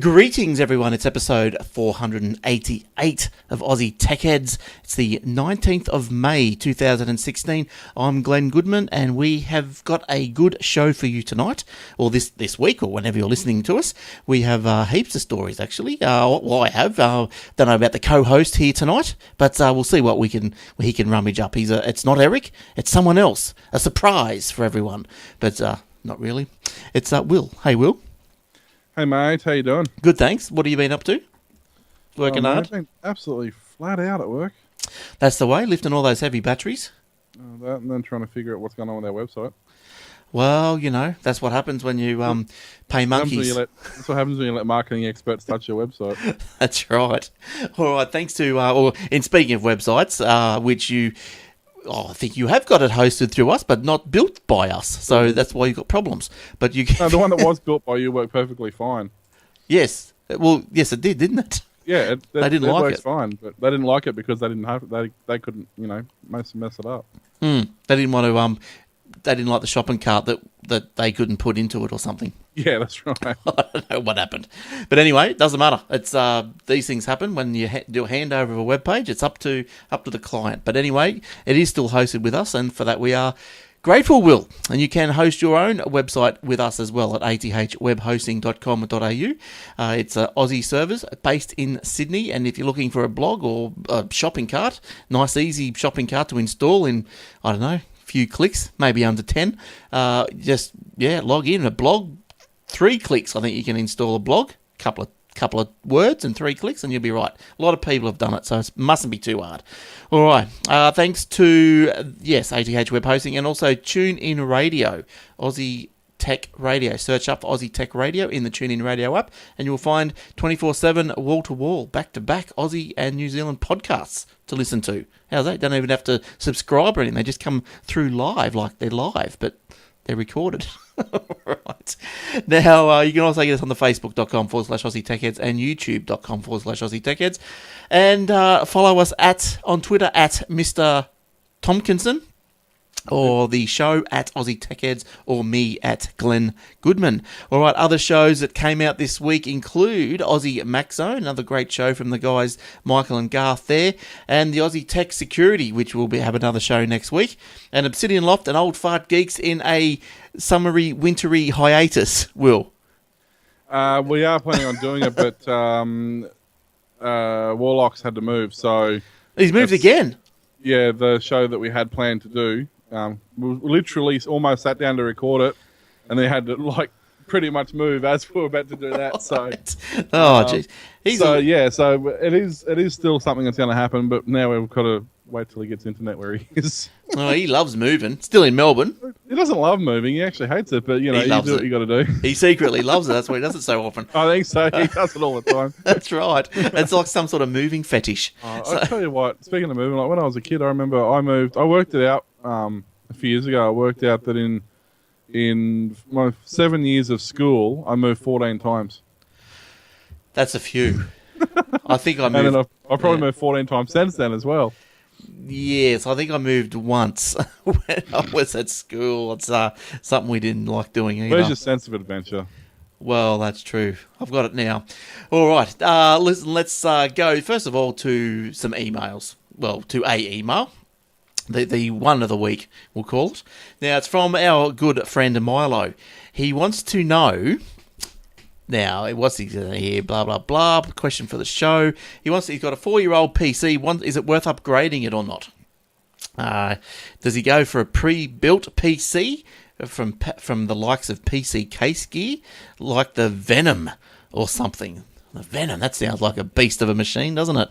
Greetings, everyone. It's episode 488 of Aussie Tech Heads. It's the 19th of May, 2016. I'm Glenn Goodman, and we have got a good show for you tonight, or this week, or whenever you're listening to us. We have heaps of stories, actually. I have. Don't know about the co-host here tonight, but we'll see what he can rummage up. It's not Eric, it's someone else. A surprise for everyone, but not really. It's Will. Hey, Will. Hey mate, how you doing? Good, thanks. What have you been up to? Working hard? I've been absolutely flat out at work. That's the way, lifting all those heavy batteries. That and then trying to figure out what's going on with our website. Well, you know, that's what happens when you pay monkeys. That's what happens when you let marketing experts touch your website. That's right. All right, thanks to, in speaking of websites, which I think you have got it hosted through us, but not built by us. So that's why you've got problems. But you No, the one that was built by you worked perfectly fine. Yes. Well, yes, it did, didn't it? Yeah, they didn't like works fine, but they didn't like it because they didn't have they couldn't, mess it up. They didn't want to they didn't like the shopping cart that they couldn't put into it or something. Yeah, that's right. I don't know what happened. But anyway, it doesn't matter. It's these things happen when you do a handover of a web page. It's up to the client. But anyway, it is still hosted with us, and for that we are grateful, Will. And you can host your own website with us as well at athwebhosting.com.au. It's Aussie servers based in Sydney, and if you're looking for a blog or a shopping cart, nice easy shopping cart to install in, I don't know, few clicks, maybe under 10. Log in a blog. 3 clicks, I think you can install a blog. Couple of words and 3 clicks, and you'll be right. A lot of people have done it, so it mustn't be too hard. All right. Thanks to ATH Web Hosting and also TuneIn Radio, Aussie Tech Radio. Search up for Aussie Tech Radio in the TuneIn Radio app, and you'll find 24/7, wall-to-wall, back-to-back Aussie and New Zealand podcasts to listen to. How's that? Don't even have to subscribe or anything. They just come through live, like they're live, but they're recorded. Right. Now, you can also get us on the facebook.com/Aussie Tech Heads and youtube.com/Aussie Tech Heads. And follow us on Twitter at Mr. Tompkinson, or the show at Aussie Tech Heads, or me at Glenn Goodman. All right, other shows that came out this week include Aussie Mac Zone, another great show from the guys Michael and Garth there, and the Aussie Tech Security, which will have another show next week, and Obsidian Loft and Old Fart Geeks in a summery, wintry hiatus, Will. We are planning on doing it, but Warlock's had to move, so... He's moved again? Yeah, the show that we had planned to do, we literally almost sat down to record it, and they had to, pretty much move as we were about to do that, so... Oh, jeez. So it is still something that's going to happen, but now we've got to wait till he gets internet where he is. Oh, he loves moving. Still in Melbourne. He doesn't love moving. He actually hates it, but, you do what you got to do. He secretly loves it. That's why he does it so often. I think so. He does it all the time. That's right. It's like some sort of moving fetish. I'll tell you what, speaking of moving, when I was a kid, I remember I worked it out a few years ago. I worked out that in my 7 years of school, I moved 14 times. That's a few. I think I moved... And then I probably moved 14 times since then as well. Yes, I think I moved once when I was at school. It's something we didn't like doing either. Where's your sense of adventure? Well, that's true. I've got it now. All right. Listen, let's go, first of all, to some emails. Well, to a email. The one of the week, we'll call it. Now, it's from our good friend Milo. He wants to know... Now, what's he here? Blah, blah, blah. Question for the show. He's got a 4-year-old PC. Is it worth upgrading it or not? Does he go for a pre-built PC from the likes of PC Case Gear, like the Venom or something? The Venom, that sounds like a beast of a machine, doesn't it?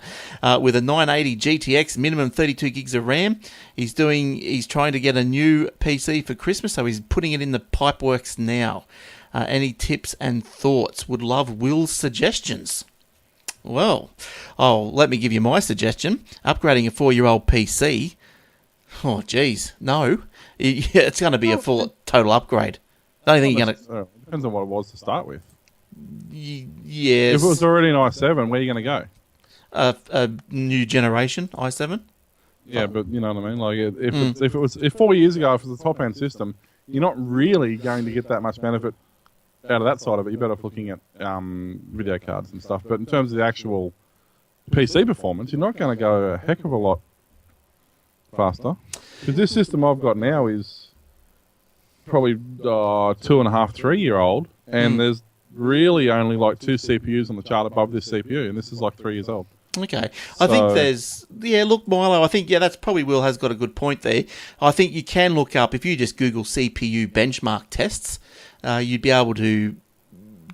With a 980 GTX, minimum 32 gigs of RAM. He's trying to get a new PC for Christmas, so he's putting it in the pipeworks now. Any tips and thoughts? Would love Will's suggestions. Well, let me give you my suggestion. Upgrading a 4-year-old PC. Oh, geez, no. It's going to be a full total upgrade. I don't think you're going to... Depends on what it was to start with. Yes. If it was already an i7, where are you going to go? A new generation i7? Yeah, but you know what I mean? If 4 years ago, if it was a top-end system, you're not really going to get that much benefit out of that side of it, you're better off looking at video cards and stuff. But in terms of the actual PC performance, you're not going to go a heck of a lot faster. Because this system I've got now is probably 2.5, 3 year old, and there's really only like 2 CPUs on the chart above this CPU, and this is like 3 years old. Okay. I think look, Milo, I think, that's probably Will has got a good point there. I think you can look up, if you just Google CPU benchmark tests, you'd be able to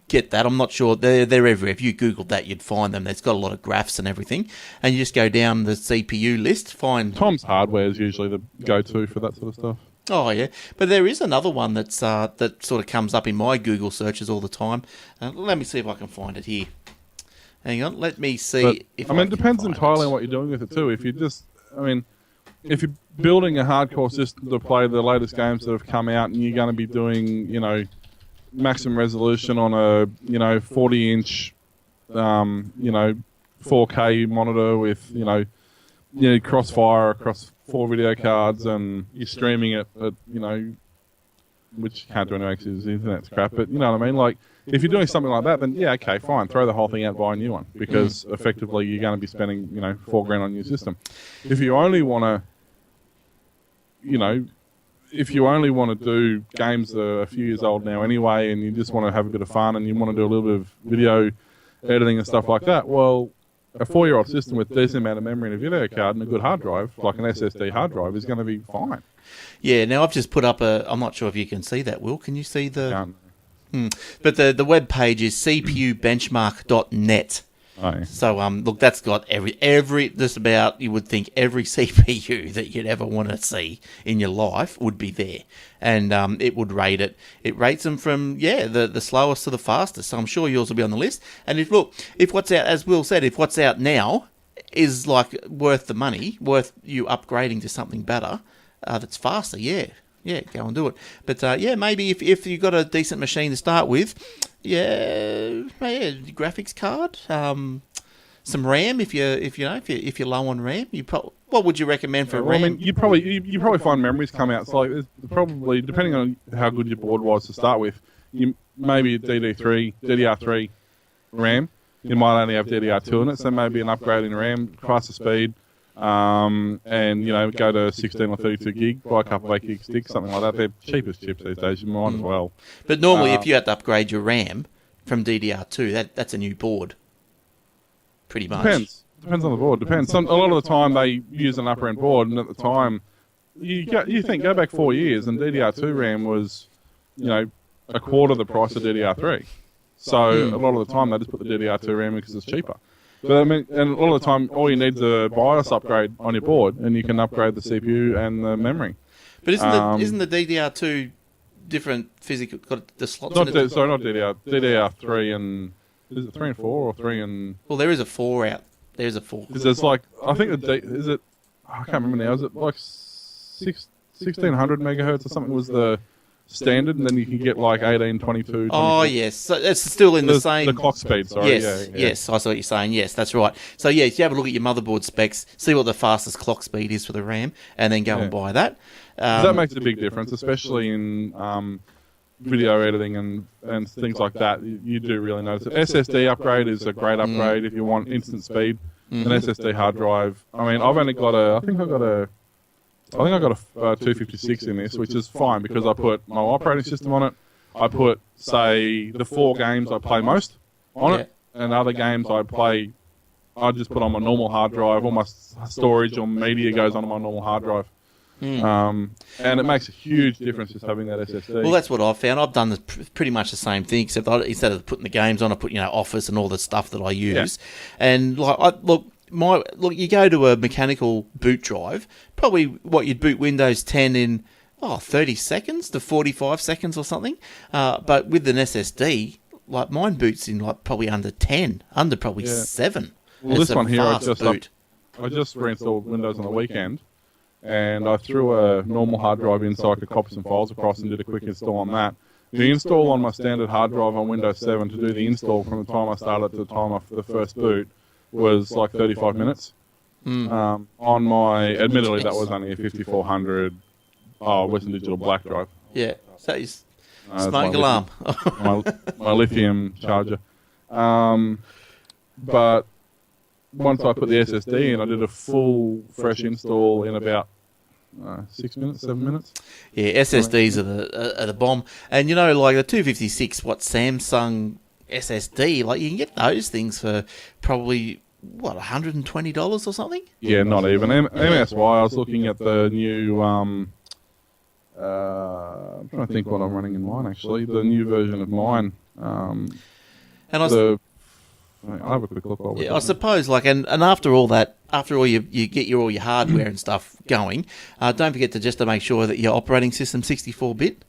get that. I'm not sure. They're everywhere. If you Googled that, you'd find them. It's got a lot of graphs and everything. And you just go down the CPU list, find... Tom's Hardware is usually the go-to for that sort of stuff. Oh, yeah. But there is another one that's that sort of comes up in my Google searches all the time. Let me see if I can find it here. Hang on. Let me see if it depends entirely on what you're doing with it, too. If you're building a hardcore system to play the latest games that have come out and you're going to be doing, maximum resolution on a 40-inch 4K monitor with crossfire across 4 video cards, and you're streaming it at which you can't do anyway because the internet's crap, but you know what I mean. Like if you're doing something like that, then yeah, okay, fine, throw the whole thing out, buy a new one, because effectively you're going to be spending $4,000 on your system. If you only want to if you only want to do games that are a few years old now anyway, and you just want to have a bit of fun and you want to do a little bit of video editing and stuff like that, well, a 4-year-old system with a decent amount of memory and a video card and a good hard drive, like an SSD hard drive, is going to be fine. Yeah, now I've just put up I'm not sure if you can see that, Will. Can you see the... But the web page is cpubenchmark.net. Oh, yeah. So look, that's got every just about, you would think every CPU that you'd ever want to see in your life would be there, and it would rate it. It rates them from the slowest to the fastest. So I'm sure yours will be on the list. And if what's out, as Will said, if what's out now is like worth the money, worth you upgrading to something better, that's faster. Yeah, go and do it. But maybe if you've got a decent machine to start with, graphics card, some RAM. If you're low on RAM, what would you recommend for RAM? I mean, you probably find memories come out. So like, probably depending on how good your board was to start with, you maybe DDR3 RAM. You might only have DDR2 in it, so maybe an upgrade in RAM, faster speed. And go to 16 or 32 gig, buy a couple of 8 gig sticks, something like that. They're cheapest chips these days. You might as well. But normally, if you had to upgrade your RAM from DDR2, that's a new board. Pretty much. Depends on the board. Depends. A lot of the time they use an upper end board, and at the time go back 4 years, and DDR2 RAM was a quarter the price of DDR3. So a lot of the time they just put the DDR2 RAM in because it's cheaper. But I mean, and a lot of the time, all you need is a BIOS upgrade on your board, and you can upgrade the CPU and the memory. But isn't the DDR2 different physical? Got the slots? Not DDR. DDR3 and is it 3 and 4 or 3 and? Well, there is a 4 out. There's a 4. Because it's like I think is it? I can't remember now. Is it like 1600 megahertz or something? Was the standard, and then you can get like 18, 22, 24. Oh, yes. So it's still in the same... The clock speed, sorry. Yes, yes, I see what you're saying. Yes, that's right. So, you have a look at your motherboard specs, see what the fastest clock speed is for the RAM, and then go and buy that. That makes a big difference, especially in video editing and things like that. You do really notice it. SSD upgrade is a great upgrade if you want instant speed. An SSD hard drive. I mean, I think I've got a 256 in this, which is fine because I put my operating system on it. I put, say, the 4 games I play most on it, and other games I just put on my normal hard drive. All my storage or media goes on my normal hard drive. And it makes a huge difference just having that SSD. Well, that's what I've found. I've done pretty much the same thing, except instead of putting the games on, I put Office and all the stuff that I use. Yeah. And you go to a mechanical boot drive, probably what you'd boot Windows 10 in 30 seconds to 45 seconds or something. But with an SSD, like mine boots in probably under 10, under probably 7. Well, this one here, I just reinstalled Windows on the weekend, and I threw a normal hard drive in so I could copy some files across and did a quick install on that. The install on my standard hard drive on Windows 7 to do the install from the time I started to the time of the first boot was like 35 minutes. On my, admittedly, that was only a 5400 Western Digital black drive. Yeah, so Smoke alarm. my lithium charger. But once I put the SSD in, I did a full fresh install in about 6 minutes, 7 minutes. Yeah, SSDs are the bomb. And, like the 256, Samsung SSD, like you can get those things for probably, $120 or something? Yeah, not even. MSY, I was looking at the new, I'm trying to think what I'm running in mine, actually. The new version of mine. I'll have a quick look. I suppose, and after all that, you get all your hardware and stuff going, don't forget to make sure that your operating system 64-bit.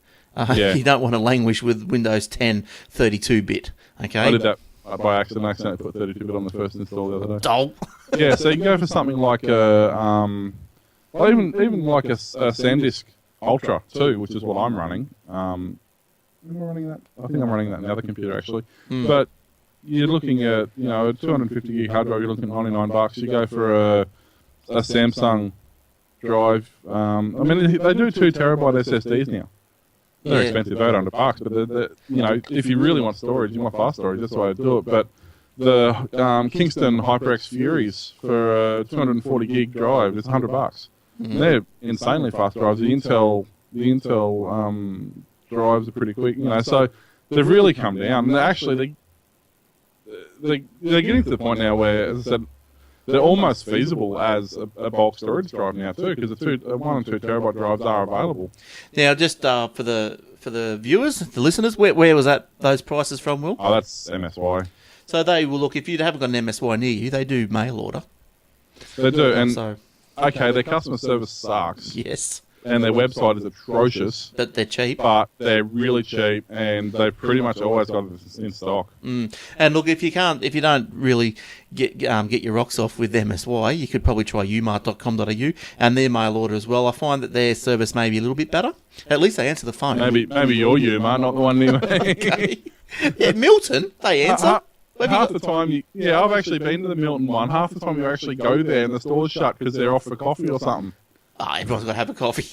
You don't want to languish with Windows 10 32-bit. Okay. I did that by accident. I accidentally put 32-bit on the first install the other day. Oh. Yeah, so you can go for something like even like a SanDisk Ultra 2, which is what I'm running. Am I running that? I think I'm running that on the other computer actually. But you're looking at a 250 gig hard drive. You're looking at $99. You go for a Samsung drive. They do 2 terabyte SSDs now. They're expensive, $800, but if you really want storage, you want fast storage. That's the way to do it. But the Kingston HyperX Furies for a 240 gig drive is $100. They're insanely fast drives. The Intel drives are pretty quick. So they've really come down. And actually, they're getting to the point now where, as I said, they're almost feasible as a bulk storage drive now too, because the 1 and 2 terabyte drives are available. Now, just for the viewers, the listeners, where was those prices from, Will? Oh, that's MSY. So they will look, if you haven't got an MSY near you, they do mail order. They do, and their customer service sucks. Yes. And their website is atrocious. But they're cheap. But they're really cheap, and they've pretty much always got it in stock. And look, if you don't really get your rocks off with MSY, you could probably try umart.com.au and their mail order as well. I find that their service may be a little bit better. At least they answer the phone. Maybe you're Umart, not the one near me. Okay. Yeah, Milton, they answer. Half the time, I've actually been to the Milton one. Half the time you actually go there and the store's shut because they're off for coffee or something. Everyone's got to have a coffee.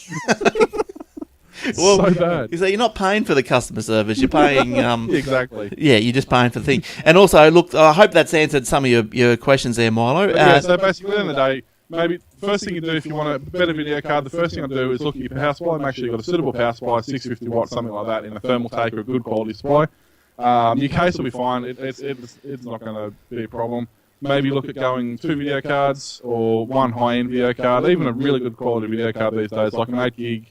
Well, so bad. So you're not paying for the customer service. You're paying... exactly. Yeah, you're just paying for the thing. And also, look, I hope that's answered some of your questions there, Milo. So basically, at the end of the day, maybe the first thing you do if you want a better video card, the first thing I do is look at your power supply. Make sure you've got a suitable power supply, 650 watts, something like that, in a thermal take or a good quality supply. Your case will be fine. It's not going to be a problem. Maybe look at going 2 video cards or 1 high-end video card, even a really good quality video card these days, like an 8 gig,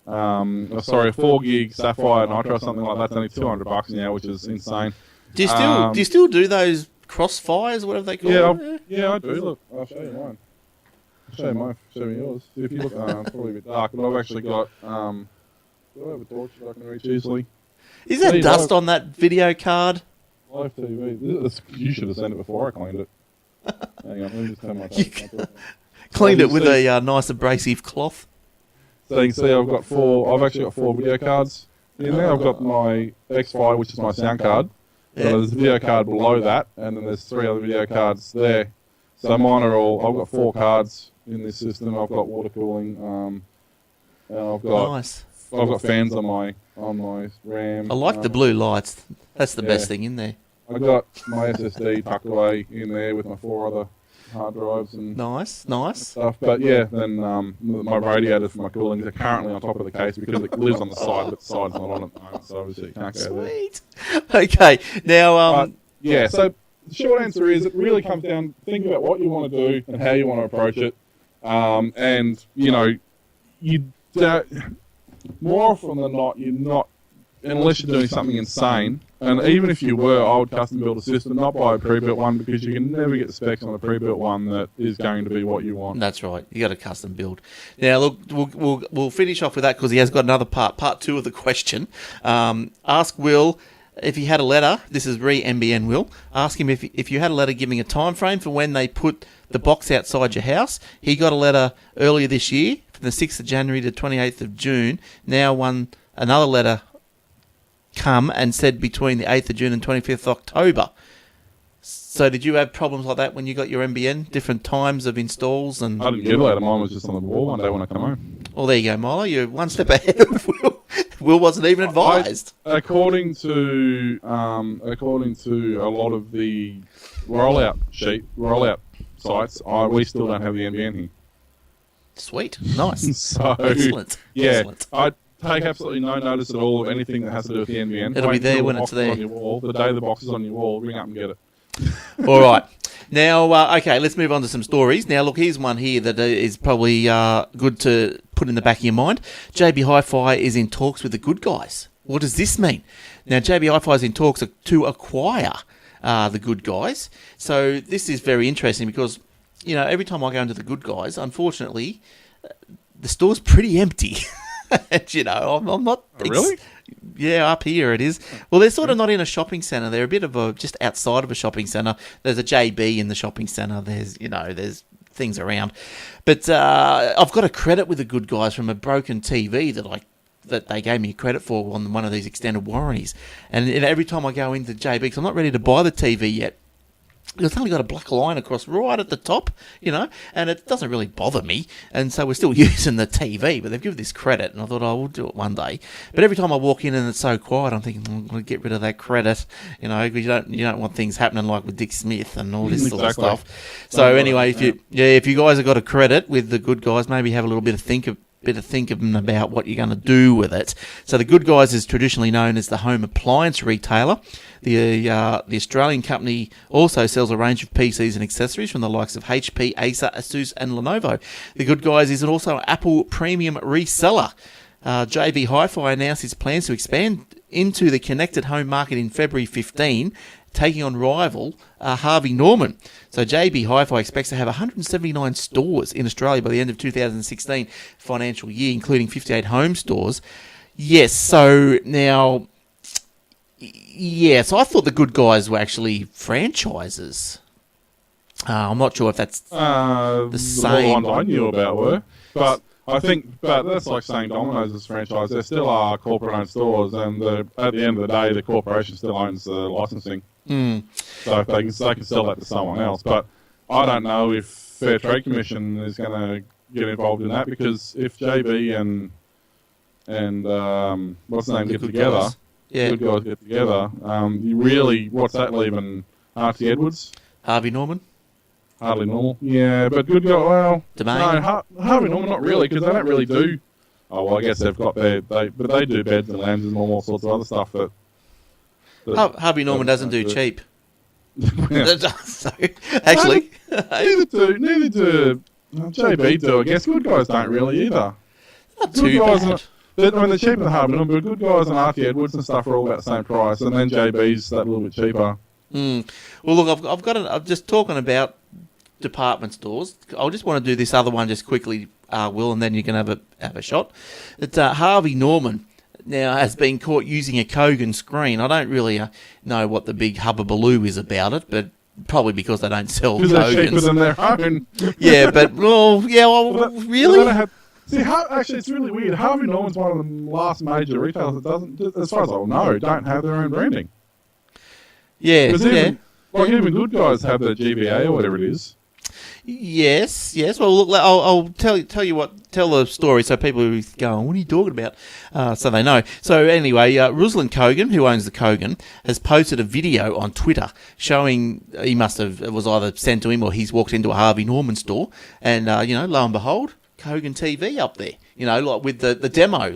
a 4 gig Sapphire Nitro or something like that. It's only $200 now, which is insane. Do you still do those crossfires, whatever they call it? Yeah, I do. Look, I'll show you mine. Show me yours. If you look, it's probably a bit dark, but I've actually got. Do I have a torch that I can reach easily? Is there dust on that video card? Live TV. You should have sent it before I cleaned it. Hang on, let me just turn my tape. Cleaned it with a nice abrasive cloth. So you can see I've actually got 4 video cards in there. I've got my X5, which is my sound card. So there's a video card below that, and then there's 3 other video cards there. So mine are all, I've got 4 cards in this system. I've got water cooling, and I've got fans on my RAM. I like the blue lights. That's the best thing in there. I got my SSD tucked away in there with my 4 other hard drives and nice stuff. But then my radiator for my cooling is currently on top of the case because it lives on the side, but the side's not on at the moment, so obviously it can't go there. Sweet. Okay, now so the short answer is it really comes down. Think about what you want to do and how you want to approach it, and you don't. More often than not, you're not, unless you're doing something insane. And even if you were, I would custom build a system, not buy a pre-built one, because you can never get the specs on a pre-built one that is going to be what you want. That's right. You got a custom build. Now, look, we'll finish off with that because he has got another part 2 of the question. Ask Will if he had a letter. This is re-MBN Will. Ask him if you had a letter giving a time frame for when they put the box outside your house. He got a letter earlier this year from the 6th of January to 28th of June. Now another letter come and said between the 8th of June and 25th of October. So did you have problems like that when you got your MBN? Different times of installs? And I didn't get a letter. Mine was just on the wall one day when I come home. Well, there you go, Milo. You're one step ahead of Will. Will wasn't even advised. According to a lot of the rollout sites, we still don't have the NBN here. Sweet, nice, so excellent. Yeah, excellent. I take absolutely no notice at all of anything that has to do with the NBN. It'll be there when it's there. On your wall. The day the box is on your wall, ring up and get it. All right. Now, okay, let's move on to some stories. Now, look, here's one here that is probably good to put in the back of your mind. JB Hi-Fi is in talks with the good guys. What does this mean? Now, JB Hi-Fi is in talks to acquire the good guys. So this is very interesting because, you know, every time I go into the good guys, unfortunately, the store's pretty empty. And, you know, I'm not... Oh, really? Yeah, up here it is. Well, they're sort of not in a shopping centre. They're a bit of just outside of a shopping centre. There's a JB in the shopping centre. There's things around. But I've got a credit with the good guys from a broken TV that they gave me credit for on one of these extended warranties. And every time I go into JB, because I'm not ready to buy the TV yet, it's only got a black line across right at the top, you know, and it doesn't really bother me. And so we're still using the TV, but they've given this credit, and I thought, we'll do it one day. But every time I walk in and it's so quiet, I'm thinking, I'm going to get rid of that credit, you know, because you don't want things happening like with Dick Smith and all this sort of stuff. So anyway, if you guys have got a credit with the good guys, maybe have a little bit of think of them about what you're going to do with it. So the Good Guys is traditionally known as the home appliance retailer. The Australian company also sells a range of PCs and accessories from the likes of HP, Acer, Asus and Lenovo. The Good Guys is also an Apple premium reseller. JB Hi-Fi announced its plans to expand into the connected home market in February 15, taking on rival Harvey Norman. So JB Hi-Fi expects to have 179 stores in Australia by the end of 2016 financial year, including 58 home stores. Yes, so now... Yeah, so I thought the Good Guys were actually franchises. I'm not sure if that's the same. The ones I knew about were, but I think, that's like saying Domino's is a franchise. There still are corporate-owned stores, and at the end of the day, the corporation still owns the licensing. So they can sell that to someone else. But I don't know if Fair Trade Commission is going to get involved in that, because if JB and what's the name get together, Good Guys get together, you really, what's that leaving? R.T. Edwards? Harvey Norman? Hardly normal. Yeah, but Good Guys, well... Domain? No, Harvey Norman, not really, because they don't really do... Oh, well, I guess they've got but they do beds and lounges and all sorts of other stuff that Harvey Norman doesn't do cheap. So, actually... neither do JB do, I guess. Good Guys don't really either. Not too bad. They're cheaper than Harvey Norman, but Good Guys and R.T. Edwards and stuff are all about the same price, and then JB's that little bit cheaper. Well, look, I'm just talking about department stores. I just want to do this other one just quickly, Will, and then you can have a shot. It's Harvey Norman now has been caught using a Kogan screen. I don't really know what the big hubbubaloo is about it, but probably because they don't sell Kogans. They're cheaper than their own. Yeah, but really. See, actually, it's really weird. Harvey Norman's one of the last major retailers that doesn't, as far as I know, don't have their own branding. Yeah, even Good Guys have the GBA or whatever it is. Yes. Well, look, I'll tell the story so people who go, what are you talking about? So they know. So anyway, Ruslan Kogan, who owns the Kogan, has posted a video on Twitter showing it was either sent to him or he's walked into a Harvey Norman store, and lo and behold, Kogan TV up there, like with the demo,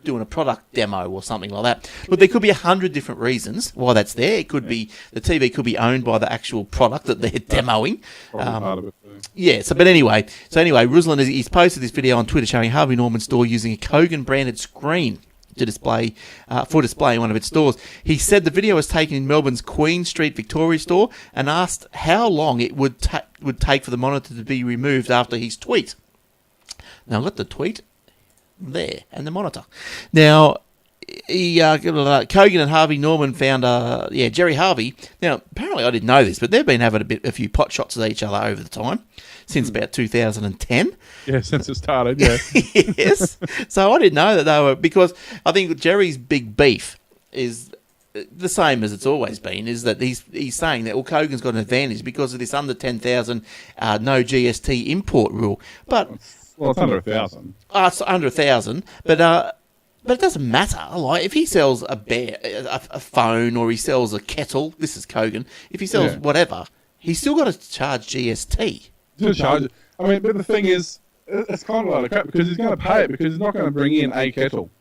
doing a product demo or something like that. Look, there could be 100 different reasons why that's there. It could be the TV could be owned by the actual product that they're demoing. Part of it. Yeah. But anyway, Ruslan he's posted this video on Twitter showing Harvey Norman store using a Kogan branded screen to display in one of its stores. He said the video was taken in Melbourne's Queen Street Victoria store and asked how long it would take for the monitor to be removed after his tweet. Now, I've got the tweet there and the monitor. Now, Kogan and Harvey Norman found, Jerry Harvey. Now, apparently I didn't know this, but they've been having a few pot shots at each other over the time, since about 2010. Yeah, since it started, yeah. Yes. So I didn't know that they were, because I think Jerry's big beef is the same as it's always been, is that he's saying that, Kogan's got an advantage because of this under 10,000 no GST import rule. But... Well, it's under 1,000. It's under 1,000, but But it doesn't matter. Like, if he sells a phone, or he sells a kettle, this is Kogan. If he sells whatever, he's still got to charge GST. To charge it. I mean, but the thing is, it's kind of a lot of crap because he's going to pay it because he's not going to bring in a kettle.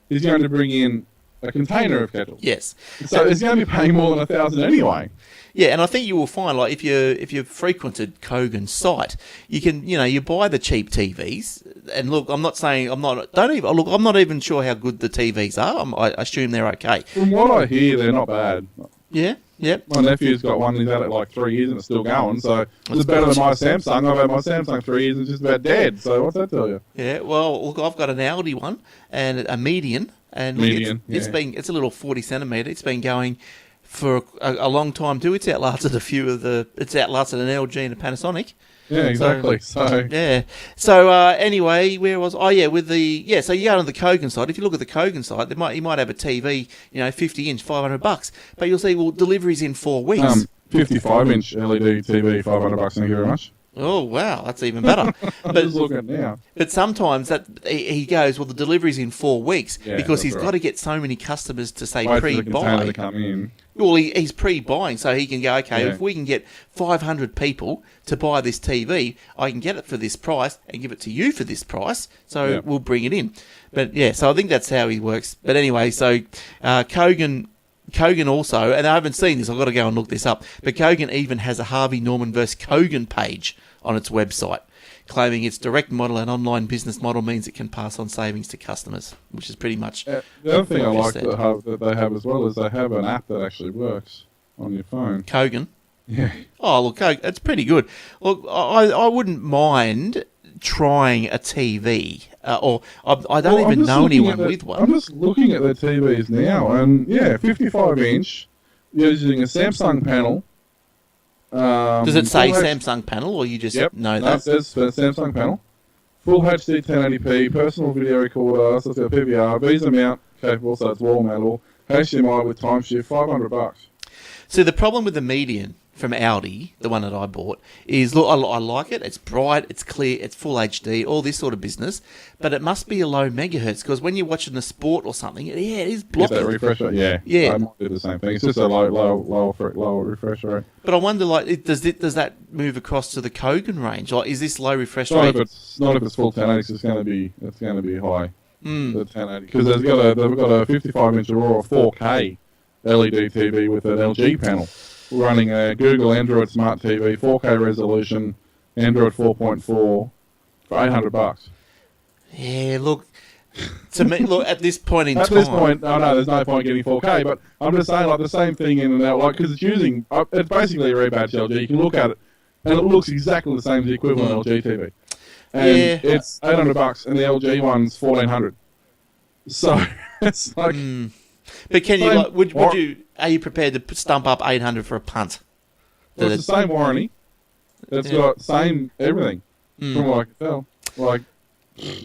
He's going to bring in a container of kettle. Yes. So he's going to be paying more than $1,000 anyway. Yeah, and I think you will find, like, if you've frequented Kogan's site, you can, you buy the cheap TVs. And look, I'm not even sure how good the TVs are. I assume they're okay. From what I hear, they're not bad. Yeah, yep. My nephew's got one. He's had it like 3 years and it's still going. So it's better than my Samsung. I've had my Samsung 3 years and it's just about dead. So what's that tell you? Yeah, well, look, I've got an Audi one and a median, and it's a little 40 centimetre. It's been going for a long time too. It's outlasted an LG and a Panasonic. Yeah, exactly. So anyway, where was? Oh yeah, with the So you go on the Kogan site. If you look at the Kogan site, he might have a TV, 50-inch, $500, but you'll see, well, delivery's in 4 weeks. 55-inch LED TV, $500. Thank you very much. Oh wow, that's even better. Just look at now. But sometimes he goes, well, the delivery's in 4 weeks because he's got to get so many customers to say pre-buy. To come in. Well, he's pre-buying, so he can go, okay, if we can get 500 people to buy this TV, I can get it for this price and give it to you for this price, so we'll bring it in. But so I think that's how he works. But anyway, so Kogan also, and I haven't seen this, I've got to go and look this up, but Kogan even has a Harvey Norman versus Kogan page on its website, claiming its direct model and online business model means it can pass on savings to customers, which is pretty much... The other thing I like that they have as well is they have an app that actually works on your phone. Kogan? Yeah. Oh, look, it's pretty good. Look, I wouldn't mind trying a TV, or I don't even know anyone with one. I'm just looking at their TVs now, and 55-inch, using a Samsung panel. Does it say Samsung panel, or you just know that? No, it says Samsung panel. Full HD 1080p, personal video recorder, so it's got PVR, Visa mount capable, so it's wall mountable, HDMI with time shift, $500. So the problem with the median from Audi, the one that I bought, is, look, I like it. It's bright, it's clear, it's full HD, all this sort of business. But it must be a low megahertz, because when you're watching a sport or something, it is blocking. Get that refresh rate, yeah. I might do the same thing. It's just a low refresh rate. But I wonder, like, does that move across to the Kogan range? Like, is this low refresh rate? Not if it's full 1080, it's going to be high. The 1080, because they've got a 55-inch Aurora 4K LED TV with an LG panel, running a Google Android Smart TV, 4K resolution, Android 4.4 for $800. Yeah, look, to me, at this point in time... At this point, there's no point getting 4K, but I'm just saying, like, the same thing in and out, like, because it's basically a rebadged LG. You can look at it, and it looks exactly the same as the equivalent LG TV. And it's $800, and the LG one's $1,400. So, it's like... But can you, are you prepared to stump up $800 for a punt? Well, it's the same warranty. It's got same everything, from what I can tell. Like,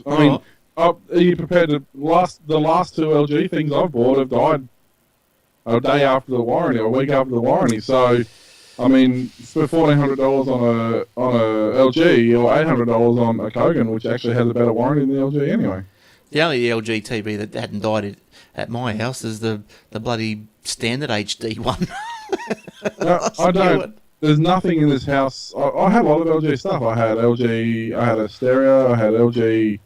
I mean, are you prepared to the last 2 LG things I've bought have died a day after the warranty or a week after the warranty. So, I mean, for $1,400 on a LG or $800 on a Kogan, which actually has a better warranty than the LG anyway. The only LG TV that hadn't died at my house is the bloody standard HD one. I don't. There's nothing in this house. I had a lot of LG stuff. I had a stereo, I had LG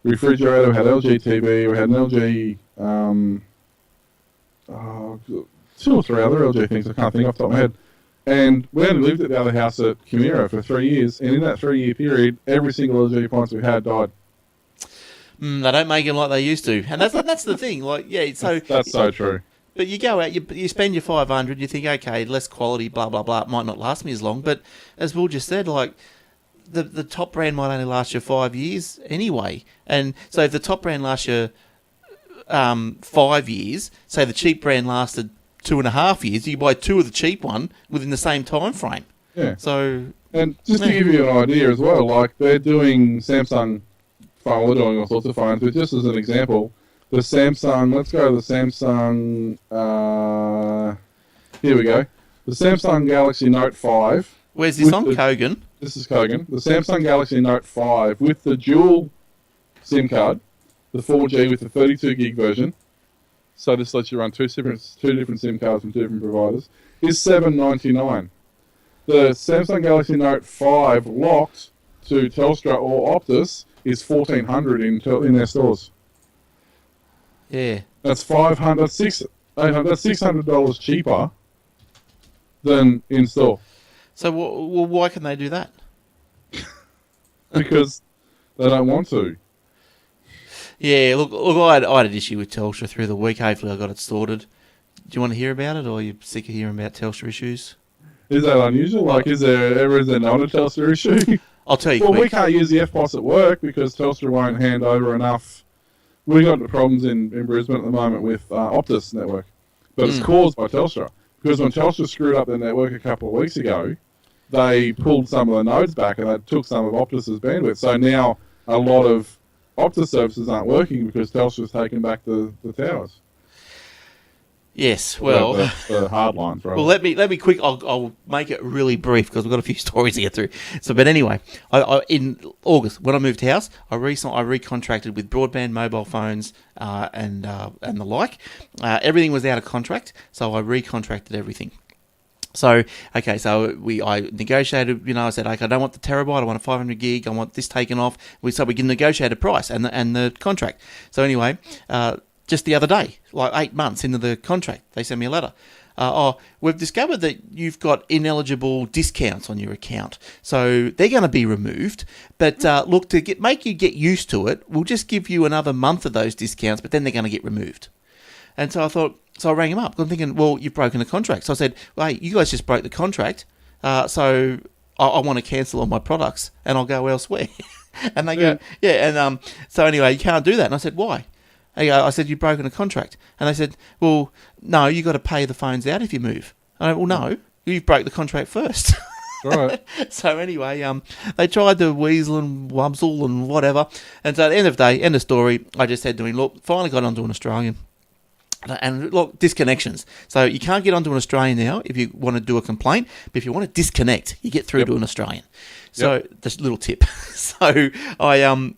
refrigerator, I had LG TV, we had an LG, 2 or 3 other LG things I can't think off the top of my head. And we only lived at the other house at Kimura for 3 years, and in that 3-year period, every single LG appliance we had died. They don't make them like they used to, and that's the thing. Like, so that's so true. But you go out, you spend your $500, you think, okay, less quality, blah blah blah, it might not last me as long. But as Will just said, like, the top brand might only last you 5 years anyway. And so if the top brand lasts you 5 years, say the cheap brand lasted 2.5 years, you buy 2 of the cheap one within the same time frame. Yeah. So, and just to give you an idea as well, like, they're doing Samsung. We're doing all sorts of phones, but just as an example, the Samsung, let's go to the Samsung, here we go, the Samsung Galaxy Note 5. Where's this on? Kogan? This is Kogan. The Samsung Galaxy Note 5 with the dual SIM card the 4G with the 32 gig version, so this lets you run two different SIM cards from two different providers, is $799. The Samsung Galaxy Note 5 locked to Telstra or Optus is $1,400 in their stores. Yeah. That's $600 cheaper than in store. So why can they do that? Because they don't want to. Yeah, look, I had an issue with Telstra through the week. Hopefully I got it sorted. Do you want to hear about it, or are you sick of hearing about Telstra issues? Is that unusual? Like, is there not a Telstra issue? I'll tell you Well, quick. we can't use the FPOS at work because Telstra won't hand over enough. We got the problems in Brisbane at the moment with Optus network, but it's caused by Telstra. Because when Telstra screwed up their network a couple of weeks ago, they pulled some of the nodes back and they took some of Optus's bandwidth. So now a lot of Optus services aren't working because Telstra's taken back the towers. Yes, well, the hard lines. Rather. Well, let me quick. I'll make it really brief because we've got a few stories to get through. So, but anyway, I in August when I moved house, I recontracted with broadband, mobile phones, and the like. Everything was out of contract, so I recontracted everything. So, okay, I negotiated, I said, okay, I don't want the terabyte, I want a 500 gig, I want this taken off. We can negotiate a price and the contract. So anyway, just the other day, like 8 months into the contract, they sent me a letter. We've discovered that you've got ineligible discounts on your account. So they're going to be removed. But look, to make you get used to it, we'll just give you another month of those discounts, but then they're going to get removed. And so I rang him up. I'm thinking, well, you've broken the contract. So I said, well, hey, you guys just broke the contract. So I want to cancel all my products and I'll go elsewhere. And they go, yeah. And so anyway, you can't do that. And I said, why? I said, you've broken a contract. And they said, well, no, you got to pay the phones out if you move. I went, well, no, you've broke the contract first. Right. So anyway, they tried to weasel and wubsel and whatever. And so at the end of the day, end of story, I just said to him, look, finally got onto an Australian. And look, disconnections. So you can't get onto an Australian now if you want to do a complaint, but if you want to disconnect, you get through to an Australian. So just a little tip. So I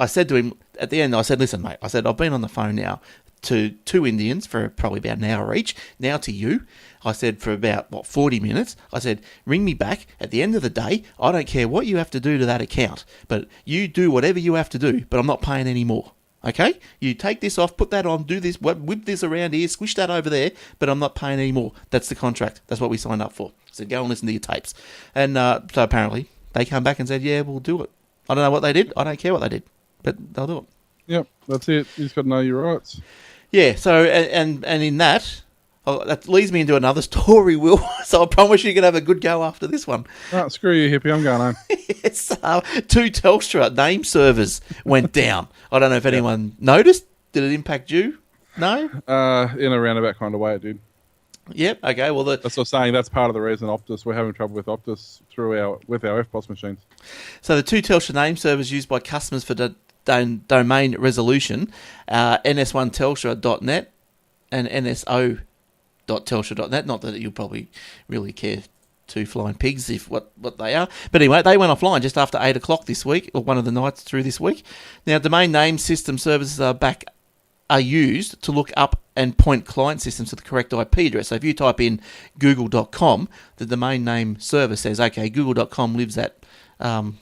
said to him at the end, I said, listen, mate, I said, I've been on the phone now to 2 Indians for probably about an hour each, now to you. I said, for about, 40 minutes. I said, ring me back at the end of the day. I don't care what you have to do to that account, but you do whatever you have to do, but I'm not paying any more. Okay? You take this off, put that on, do this, whip this around here, squish that over there, but I'm not paying any more. That's the contract. That's what we signed up for. So go and listen to your tapes. And so apparently they come back and said, yeah, we'll do it. I don't know what they did. I don't care what they did, but they'll do it. Yep, that's it. You just got to know your rights. Yeah, so, and in that, that leads me into another story, Will. So I promise you can have a good go after this one. Oh, screw you, hippie. I'm going home. Yes, 2 Telstra name servers went down. I don't know if anyone noticed. Did it impact you? No? In a roundabout kind of way, it did. Yep, okay. Well, that's what I'm saying. That's part of the reason we're having trouble with Optus with our FPOS machines. So the 2 Telstra name servers used by customers for domain resolution, ns1telstra.net and nso.telstra.net. Not that you'll probably really care two flying pigs if what they are. But anyway, they went offline just after 8 o'clock this week, or one of the nights through this week. Now, domain name system services are used to look up and point client systems to the correct IP address. So if you type in google.com, the domain name server says, okay, google.com lives at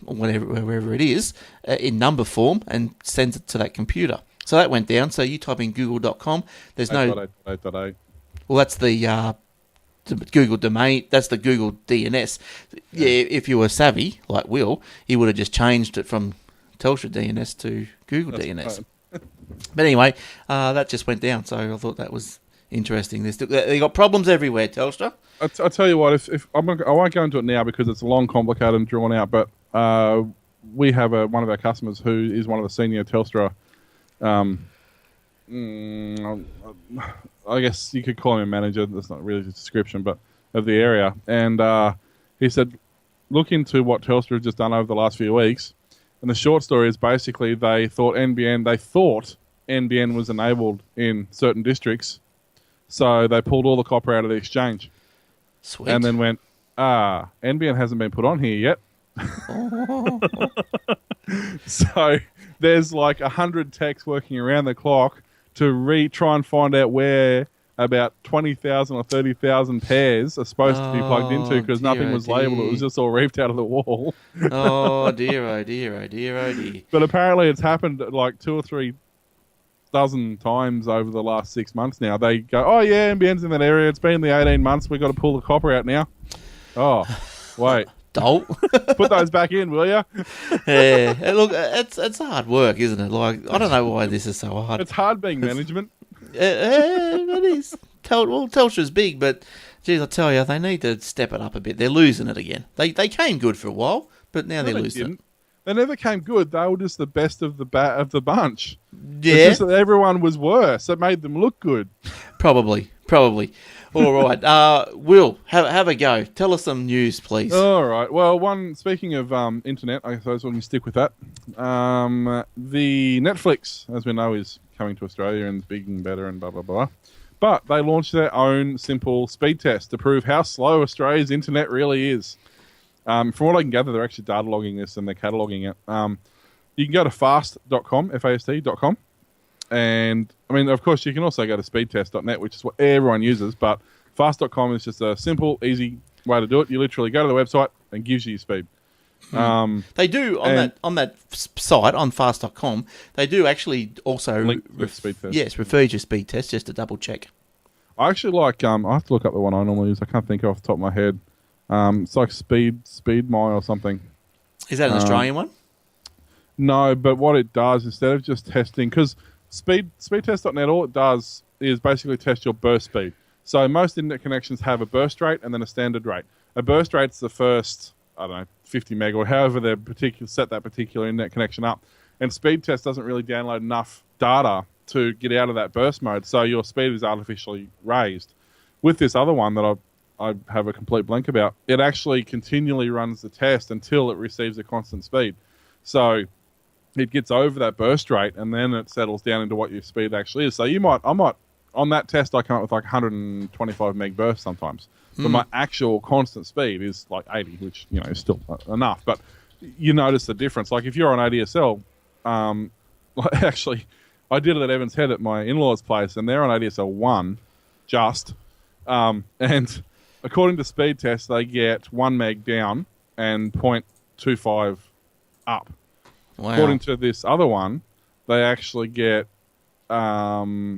wherever it is, in number form, and sends it to that computer. So that went down. So you type in google.com, there's no... Well, that's the Google domain, that's the Google DNS. Yeah, if you were savvy, like Will, he would have just changed it from Telstra DNS to Google DNS. But anyway, that just went down, so I thought that was interesting. They got problems everywhere, Telstra. I'll tell you what, if I won't go into it now because it's long, complicated and drawn out, but we have one of our customers who is one of the senior Telstra, I guess you could call him a manager, that's not really a description, but of the area. And he said, look into what Telstra has just done over the last few weeks. And the short story is basically they thought NBN was enabled in certain districts, so they pulled all the copper out of the exchange. Sweet. And then went, NBN hasn't been put on here yet. So there's like 100 techs working around the clock to try and find out where about 20,000 or 30,000 pairs are supposed to be plugged into because nothing was labelled. It was just all reefed out of the wall. Oh dear, oh dear, oh dear, oh dear. But apparently it's happened like 2 or 3 dozen times over the last 6 months now. They go, oh yeah, NBN's in that area. It's been the 18 months. We've got to pull the copper out now. Oh, wait. Dolt. Put those back in, will you? Yeah. Look, it's hard work, isn't it? Like, I don't know why this is so hard. It's hard being management. It is. Telstra's big, but geez, I tell you, they need to step it up a bit. They're losing it again. They came good for a while, but now they're losing it. They never came good. They were just the best of the bunch. Yeah. It's just that everyone was worse. It made them look good. Probably. All right. Will, have a go. Tell us some news, please. All right. Well, speaking of internet, I suppose we can stick with that. The Netflix, as we know, is coming to Australia and big and better and blah, blah, blah. But they launched their own simple speed test to prove how slow Australia's internet really is. From what I can gather, they're actually data logging this and they're cataloguing it. You can go to fast.com, fast.com. And, I mean, of course, you can also go to speedtest.net, which is what everyone uses. But fast.com is just a simple, easy way to do it. You literally go to the website and gives you your speed. They do on that site on fast.com. They do actually also speed test. Yes, refer you to speed test just to double check. I actually like. I have to look up the one I normally use. I can't think off the top of my head. It's like Speed Myer or something. Is that an Australian one? No, but what it does instead of just testing, because speedtest.net, all it does is basically test your burst speed. So most internet connections have a burst rate and then a standard rate. A burst rate's the first, I don't know, 50 meg or however they set that particular internet connection up. And speed test doesn't really download enough data to get out of that burst mode, so your speed is artificially raised. With this other one that I have a complete blank about, it actually continually runs the test until it receives a constant speed. So it gets over that burst rate and then it settles down into what your speed actually is. So I might on that test I come up with like 125 meg burst sometimes. But my actual constant speed is like 80, which, you know, is still enough. But you notice the difference. Like if you're on ADSL, actually, I did it at Evans Head at my in-laws' place, and they're on ADSL 1, just. And according to speed tests, they get 1 meg down and 0.25 up. Wow. According to this other one, they actually get about...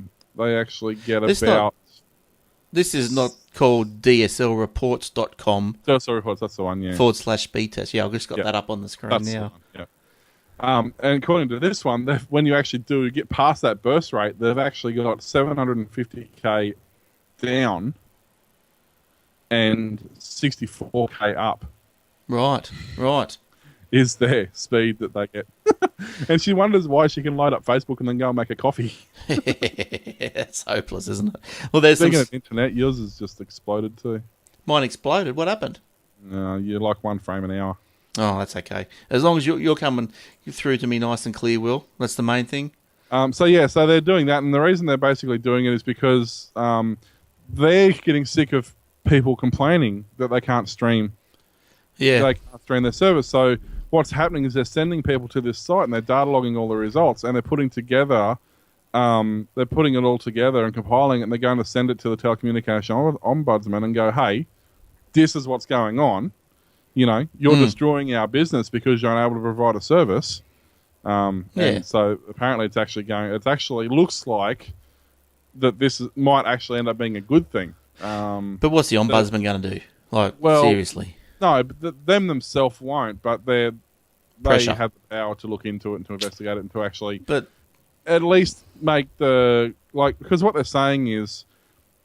This is not called DSLreports.com. DSL Reports, that's the one, yeah. /speed test. Yeah, I've just got that up on the screen that's now. The one, yeah. And according to this one, when you actually do get past that burst rate, they've actually got 750k down and 64k up. Right. Is their speed that they get. And she wonders why she can load up Facebook and then go and make a coffee. It's hopeless, isn't it? Well, Speaking of internet, yours has just exploded too. Mine exploded. What happened? You're like 1 frame an hour. Oh, that's okay. As long as you're coming through to me nice and clear, Will. That's the main thing. So they're doing that, and the reason they're basically doing it is because they're getting sick of people complaining that they can't stream. Yeah. They can't stream their service. So what's happening is they're sending people to this site and they're data logging all the results, and they're putting it all together and compiling it, and they're going to send it to the telecommunication ombudsman and go, hey, this is what's going on. You know, you're destroying our business because you're unable to provide a service. And so apparently it actually looks like that this might actually end up being a good thing. But what's the ombudsman going to do? Seriously? No, them themselves won't, but they have the power to look into it and to investigate it and to actually at least make because what they're saying is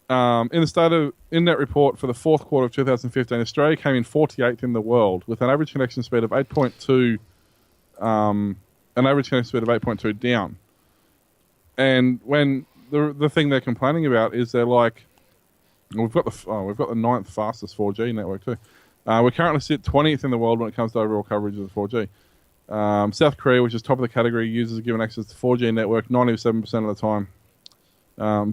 in the state of internet report for the fourth quarter of 2015, Australia came in 48th in the world with an average connection speed of 8.2 down. And when the thing they're complaining about is they're like, we've got the ninth fastest 4G network too. We currently sit 20th in the world when it comes to overall coverage of the 4G. South Korea, which is top of the category, users are given access to 4G network 97% of the time.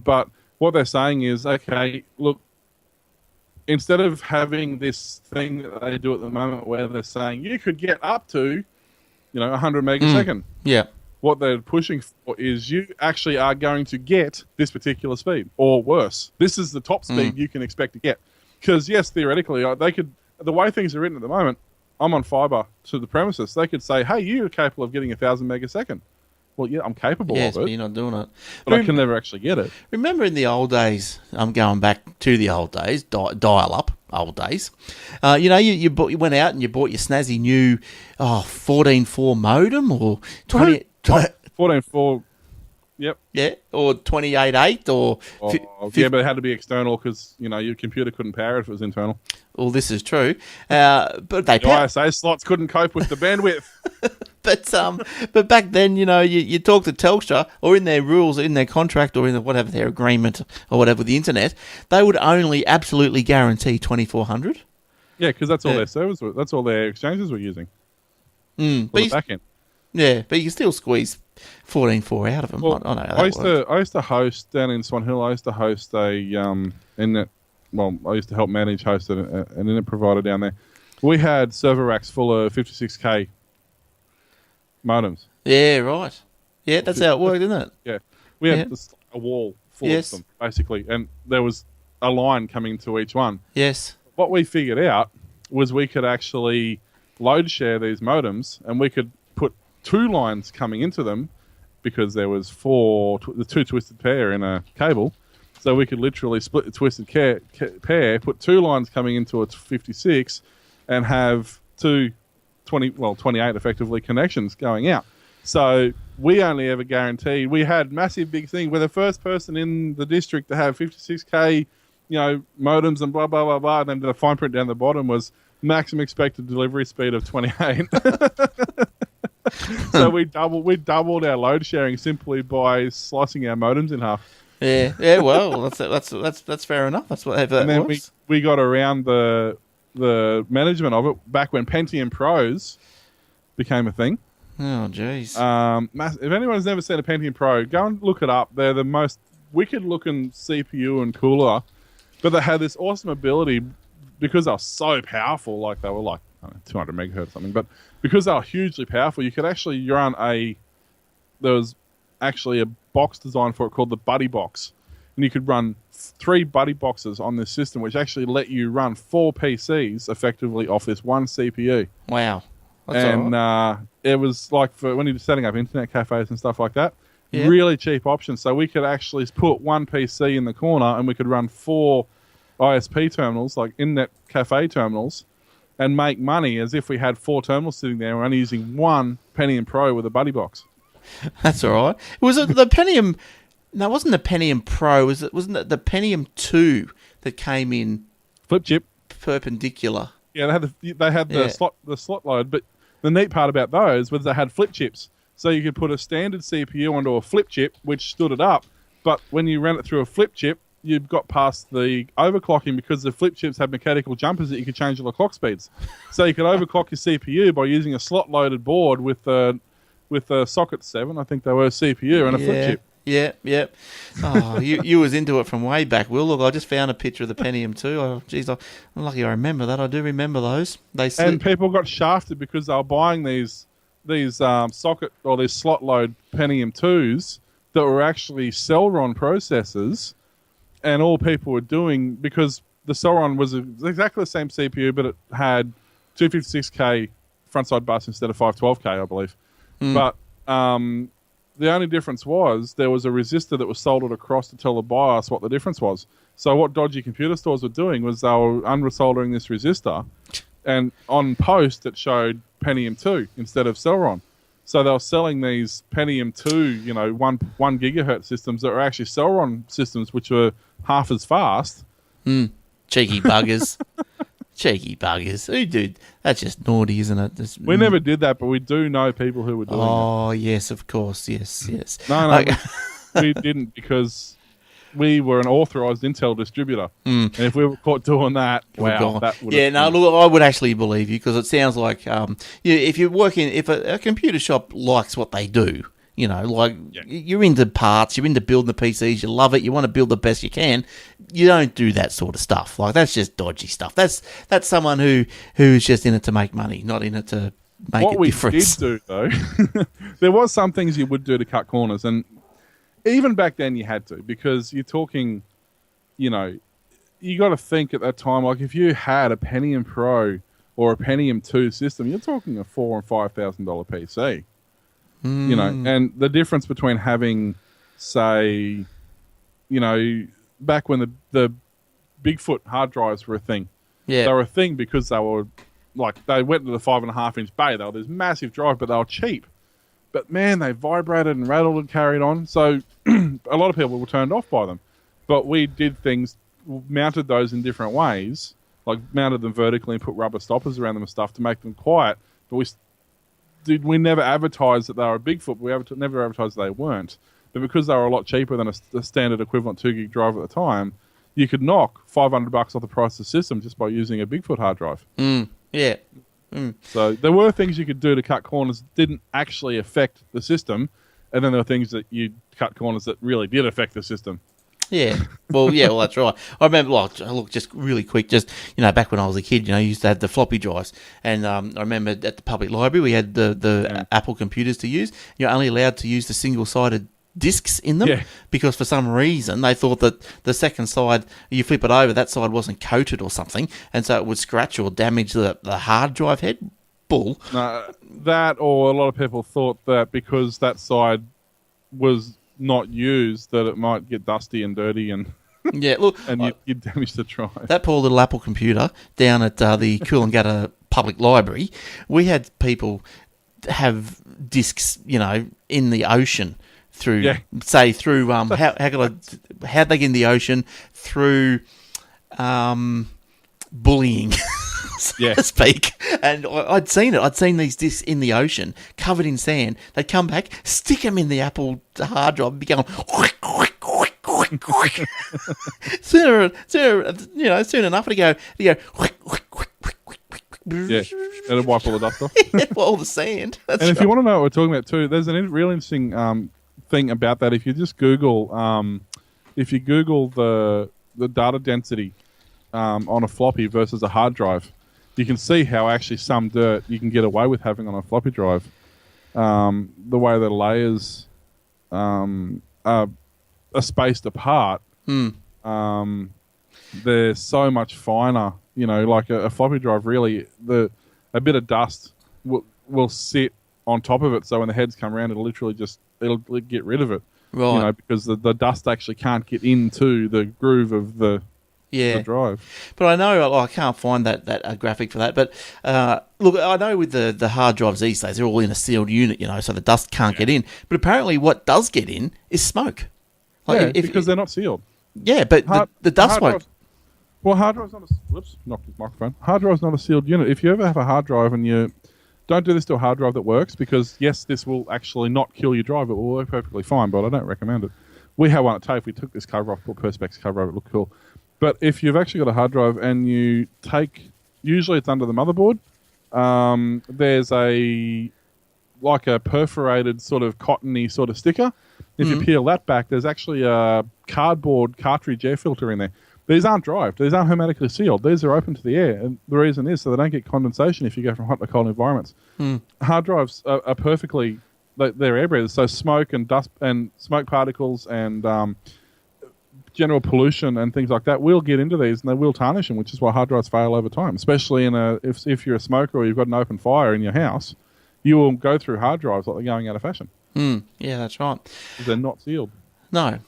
But what they're saying is, okay, look, instead of having this thing that they do at the moment where they're saying you could get up to, 100 meg a second. Yeah. what they're pushing for is you actually are going to get this particular speed or worse. This is the top speed you can expect to get. Because, yes, theoretically, they could, the way things are written at the moment, I'm on fibre to the premises. They could say, hey, you're capable of getting 1,000 megasecond. Well, yeah, I'm capable of it. But you're not doing it. But I can never actually get it. Remember in the old days, I'm going back to the old days, dial-up, old days. You went out and you bought your snazzy new 14.4 modem or 20... 14.4, yep. Yeah, or 28.8 or... yeah, but it had to be external because, your computer couldn't power it if it was internal. Well, this is true. But they... The ISA slots couldn't cope with the bandwidth. But back then, you talk to Telstra or in their rules, in their contract or in whatever their agreement or whatever with the internet, they would only absolutely guarantee 2400. Yeah, because that's all their servers were. That's all their exchanges were using. For the back end. Yeah, but you can still squeeze 14.4 out of them. Well, I used to host down in Swan Hill. I used to host a internet. Well, I used to help host an internet provider down there. We had server racks full of 56k modems. Yeah, right. Yeah, that's how it worked, isn't it? Yeah, we had a wall full of them basically, and there was a line coming to each one. Yes. What we figured out was we could actually load share these modems, and we could put 2 lines coming into them because there was the 2 twisted pair in a cable. So we could literally split the twisted pair, put 2 lines coming into a 56, and have 28 effectively connections going out. So we only ever guaranteed, we had massive big thing. We're the first person in the district to have 56k, modems and blah, blah, blah, blah. And then the fine print down the bottom was maximum expected delivery speed of 28. So we doubled our load sharing simply by slicing our modems in half. Yeah. Well, that's fair enough. That's what. And then we got around the management of it back when Pentium Pros became a thing. Oh, jeez. If anyone's never seen a Pentium Pro, go and look it up. They're the most wicked-looking CPU and cooler, but they had this awesome ability because they were so powerful. Like they were like 200 megahertz or something, but because they were hugely powerful, you could actually run there was actually a box designed for it called the Buddy Box, and you could run 3 Buddy Boxes on this system, which actually let you run 4 PCs effectively off this one CPU. Wow. It was like for when you're setting up internet cafes and stuff like that, really cheap option. So we could actually put 1 PC in the corner and we could run 4 ISP terminals, like internet cafe terminals, and make money as if we had 4 terminals sitting there and we're only using 1 Pentium Pro with a Buddy Box. That's all right. Was it the Pentium? No, it wasn't the Pentium Pro. Wasn't it the Pentium 2 that came in flip chip perpendicular? Yeah, they had the slot load, but the neat part about those was they had flip chips. So you could put a standard CPU onto a flip chip, which stood it up. But when you ran it through a flip chip, you got past the overclocking because the flip chips had mechanical jumpers that you could change all the clock speeds. So you could overclock your CPU by using a slot-loaded board with a socket 7, I think they were, CPU and a flip chip. Yeah. Oh, you was into it from way back, Will. Look, I just found a picture of the Pentium 2. Oh, geez, I'm lucky I remember that. I do remember those. And people got shafted because they were buying these socket or these slot load Pentium 2s that were actually Celeron processors, and all people were doing, because the Celeron was exactly the same CPU, but it had 256k frontside bus instead of 512k, I believe. But the only difference was there was a resistor that was soldered across to tell the BIOS what the difference was. So what dodgy computer stores were doing was they were unresoldering this resistor, and on post it showed Pentium 2 instead of Celeron. So they were selling these Pentium 2, 1 gigahertz systems that were actually Celeron systems, which were half as fast. Cheeky buggers. Cheeky buggers. Who did? That's just naughty, isn't it? We never did that, but we do know people who were doing it. Oh, yes, of course. Yes. No, we didn't, because we were an authorised Intel distributor. And if we were caught doing that, wow. That would look, I would actually believe you, because it sounds like if you're working, if a computer shop likes what they do, you're into parts, you're into building the PCs, you love it, you want to build the best you can, you don't do that sort of stuff. Like, that's just dodgy stuff. That's someone who's just in it to make money, not in it to make a difference. What we did do, though, there was some things you would do to cut corners, and even back then you had to, because you're talking, you got to think at that time, like if you had a Pentium Pro or a Pentium 2 system, you're talking a $4,000 and $5,000 PC. And the difference between having, say, back when the Bigfoot hard drives were a thing. Yeah. They were a thing because they were, they went to the 5.5-inch bay. They were this massive drive, but they were cheap. But, man, they vibrated and rattled and carried on. So a lot of people were turned off by them. But we did things, mounted those in different ways, like mounted them vertically and put rubber stoppers around them and stuff to make them quiet. But we never advertised that they were a Bigfoot. We never advertised that they weren't. But because they were a lot cheaper than a standard equivalent 2 gig drive at the time, you could knock $500 off the price of the system just by using a Bigfoot hard drive. Yeah. So there were things you could do to cut corners that didn't actually affect the system, and then there were things that you cut corners that really did affect the system. Yeah. Well, that's right. I remember, look, just really quick, back when I was a kid, you used to have the floppy drives. And I remember at the public library, we had the Apple computers to use. You're only allowed to use the single-sided discs in them because for some reason they thought that the second side, you flip it over, that side wasn't coated or something, and so it would scratch or damage the hard drive head. Bull. No, that, or a lot of people thought that because that side was not used, that it might get dusty and dirty and you'd damage the drive. That poor little Apple computer down at the Coolangatta Public Library, we had people have discs, in the ocean through, how'd they get in the ocean? Through bullying, so to speak. And I'd seen it. I'd seen these discs in the ocean, covered in sand. They'd come back, stick them in the Apple hard drive, and be going, soon enough, it'd go, it'll wipe all the dust off. All the sand. That's and if you want to know what we're talking about too, there's a real interesting thing about that. If you just Google, the data density on a floppy versus a hard drive, you can see how actually some dirt you can get away with having on a floppy drive. The way the layers are spaced apart, they're so much finer. Like a floppy drive, really, a bit of dust will sit on top of it. So when the heads come around, it'll get rid of it. Right. Because the dust actually can't get into the groove of the drive. But I know I can't find that graphic for that. But look, I know with the hard drives these days, they're all in a sealed unit, so the dust can't get in. But apparently what does get in is smoke. Because they're not sealed. Yeah, but the dust won't. Well, hard drive's not knocked his microphone. Hard drive's not a sealed unit. If you ever have a hard drive and you don't do this to a hard drive that works, because yes, this will actually not kill your drive. It will work perfectly fine, but I don't recommend it. We had one at TAFE. We took this cover off, put Perspex cover over. It looked cool. But if you've actually got a hard drive and you usually it's under the motherboard, there's a perforated sort of cottony sort of sticker. If you peel that back, there's actually a cardboard cartridge air filter in there. These aren't drived. These aren't hermetically sealed. These are open to the air. And the reason is so they don't get condensation if you go from hot to cold environments. Hard drives are perfectly, they're air breathers. So smoke and dust and smoke particles and general pollution and things like that will get into these and they will tarnish them, which is why hard drives fail over time. Especially if you're a smoker or you've got an open fire in your house, you will go through hard drives like they're going out of fashion. Yeah, that's right. They're not sealed. No.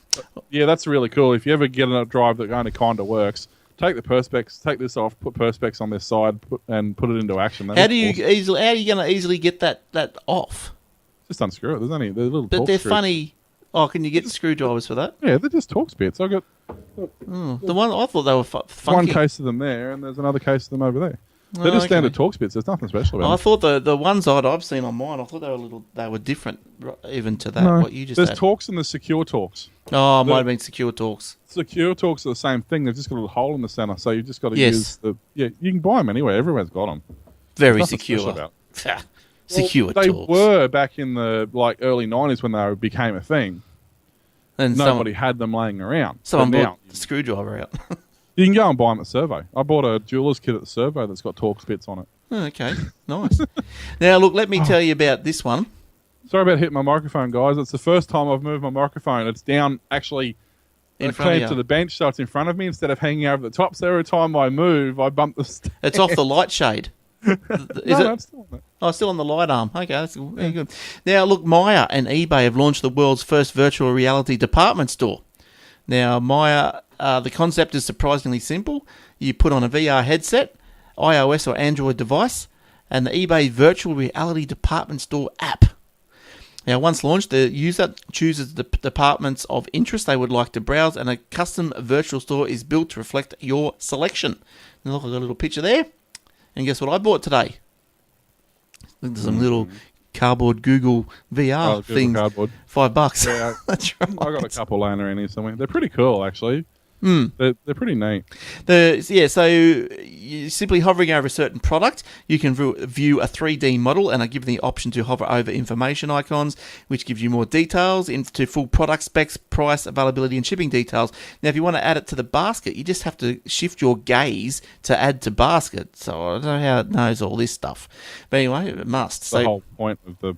Yeah, that's really cool. If you ever get a drive that only kind of works, take the Perspex, take this off, put Perspex on this side, and put it into action. How are you going to easily get that off? Just unscrew it. There's little. But they're screws. Funny. Oh, can you get screwdrivers for that? Yeah, they're just Torx bits. I got. The one I thought they were funky. One case of them there, and there's another case of them over there. They're just standard Torx bits. There's nothing special about them. I thought the ones I've seen on mine, I thought they were different, even to that. No, what you just there's had. Torx and the secure Torx. Oh, it might have been secure Torx. Secure Torx are the same thing. They've just got a little hole in the center, so you've just got to use the. Yeah, you can buy them anywhere. Everyone's got them. Very secure. Secure They Torx. were back in the early 90s when they became a thing. And nobody had them laying around. Someone brought the screwdriver out. You can go and buy them at Servo. I bought a jeweler's kit at Servo that's got Torx bits on it. Oh, okay, nice. Now, look, let me tell you about this one. Sorry about hitting my microphone, guys. It's the first time I've moved my microphone. It's down, actually, clamped to the bench, so it's in front of me instead of hanging over the top. So every time I move, I bump the stand. It's off the light shade. No, it's still on it. Oh, still on the light arm. Okay, that's very good. Now, look, Myer and eBay have launched the world's first virtual reality department store. Now, Myer, the concept is surprisingly simple. You put on a VR headset, iOS or Android device, and the eBay virtual reality department store app. Now, once launched, the user chooses the departments of interest they would like to browse, and a custom virtual store is built to reflect your selection. Now, look, I've got a little picture there. And guess what I bought today? Some little cardboard Google VR thing. Cardboard. $5. Yeah, That's right. I got a couple laying around here somewhere. They're pretty cool, actually. They're pretty neat. So you simply hovering over a certain product, you can view a 3D model and are given the option to hover over information icons, which gives you more details into full product specs, price, availability, and shipping details. Now, if you want to add it to the basket, you just have to shift your gaze to add to basket. So I don't know how it knows all this stuff. But anyway, it must. It's the whole point of the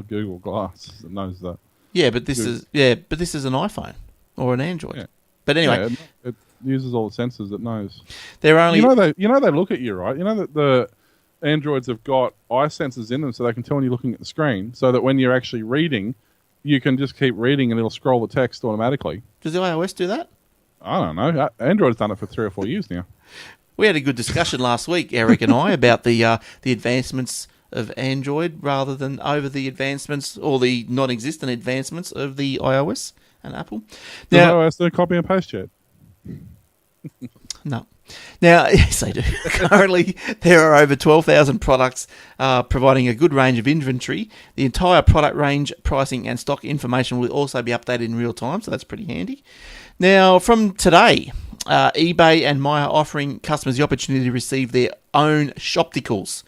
Google Glass. It knows that. Yeah, but this is an iPhone or an Android. Yeah. But anyway, it uses all the sensors it knows. They're only they look at you, right? You know that the Androids have got eye sensors in them, so they can tell when you're looking at the screen, so that when you're actually reading, you can just keep reading and it'll scroll the text automatically. Does the iOS do that? I don't know. Android's done it for 3 or 4 years now. We had a good discussion last week, Eric and I, about the advancements of Android rather than over the advancements or the non-existent advancements of the iOS and Apple. Now, iOS do copy and paste yet? No. Now, yes, they do. Currently, there are over 12,000 products providing a good range of inventory. The entire product range, pricing, and stock information will also be updated in real time, so that's pretty handy. Now, from today, eBay and Myer offering customers the opportunity to receive their own Shopticals.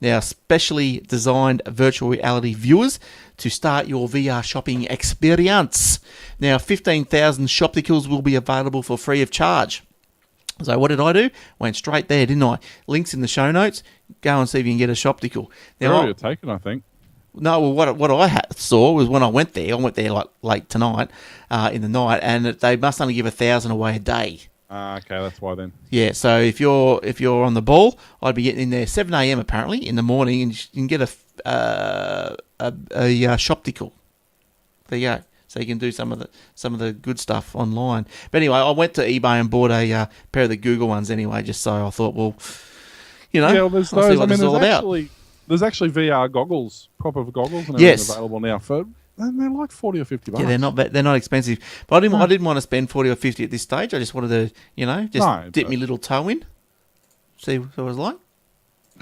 Now, specially designed virtual reality viewers to start your VR shopping experience. Now, 15,000 Shopticals will be available for free of charge. So what did I do? Went straight there, didn't I? Links in the show notes. Go and see if you can get a Shoptical. They're already taken, I think. No, well, what I saw was when I went there like late tonight, in the night, and they must only give 1,000 away a day. Okay, that's why then. Yeah, so if you're on the ball, I'd be getting in there 7 a.m. apparently in the morning, and you can get a Shoptical. There you go. So you can do some of the good stuff online. But anyway, I went to eBay and bought a pair of the Google ones anyway, just so I thought, well, there's I'll see what this is all about. There's actually VR goggles, proper goggles, and everything available now for. And they're like $40 or $50. Yeah, they're not expensive. But I didn't want to spend $40 or $50 at this stage. I just wanted to, dip my little toe in, see what it was like.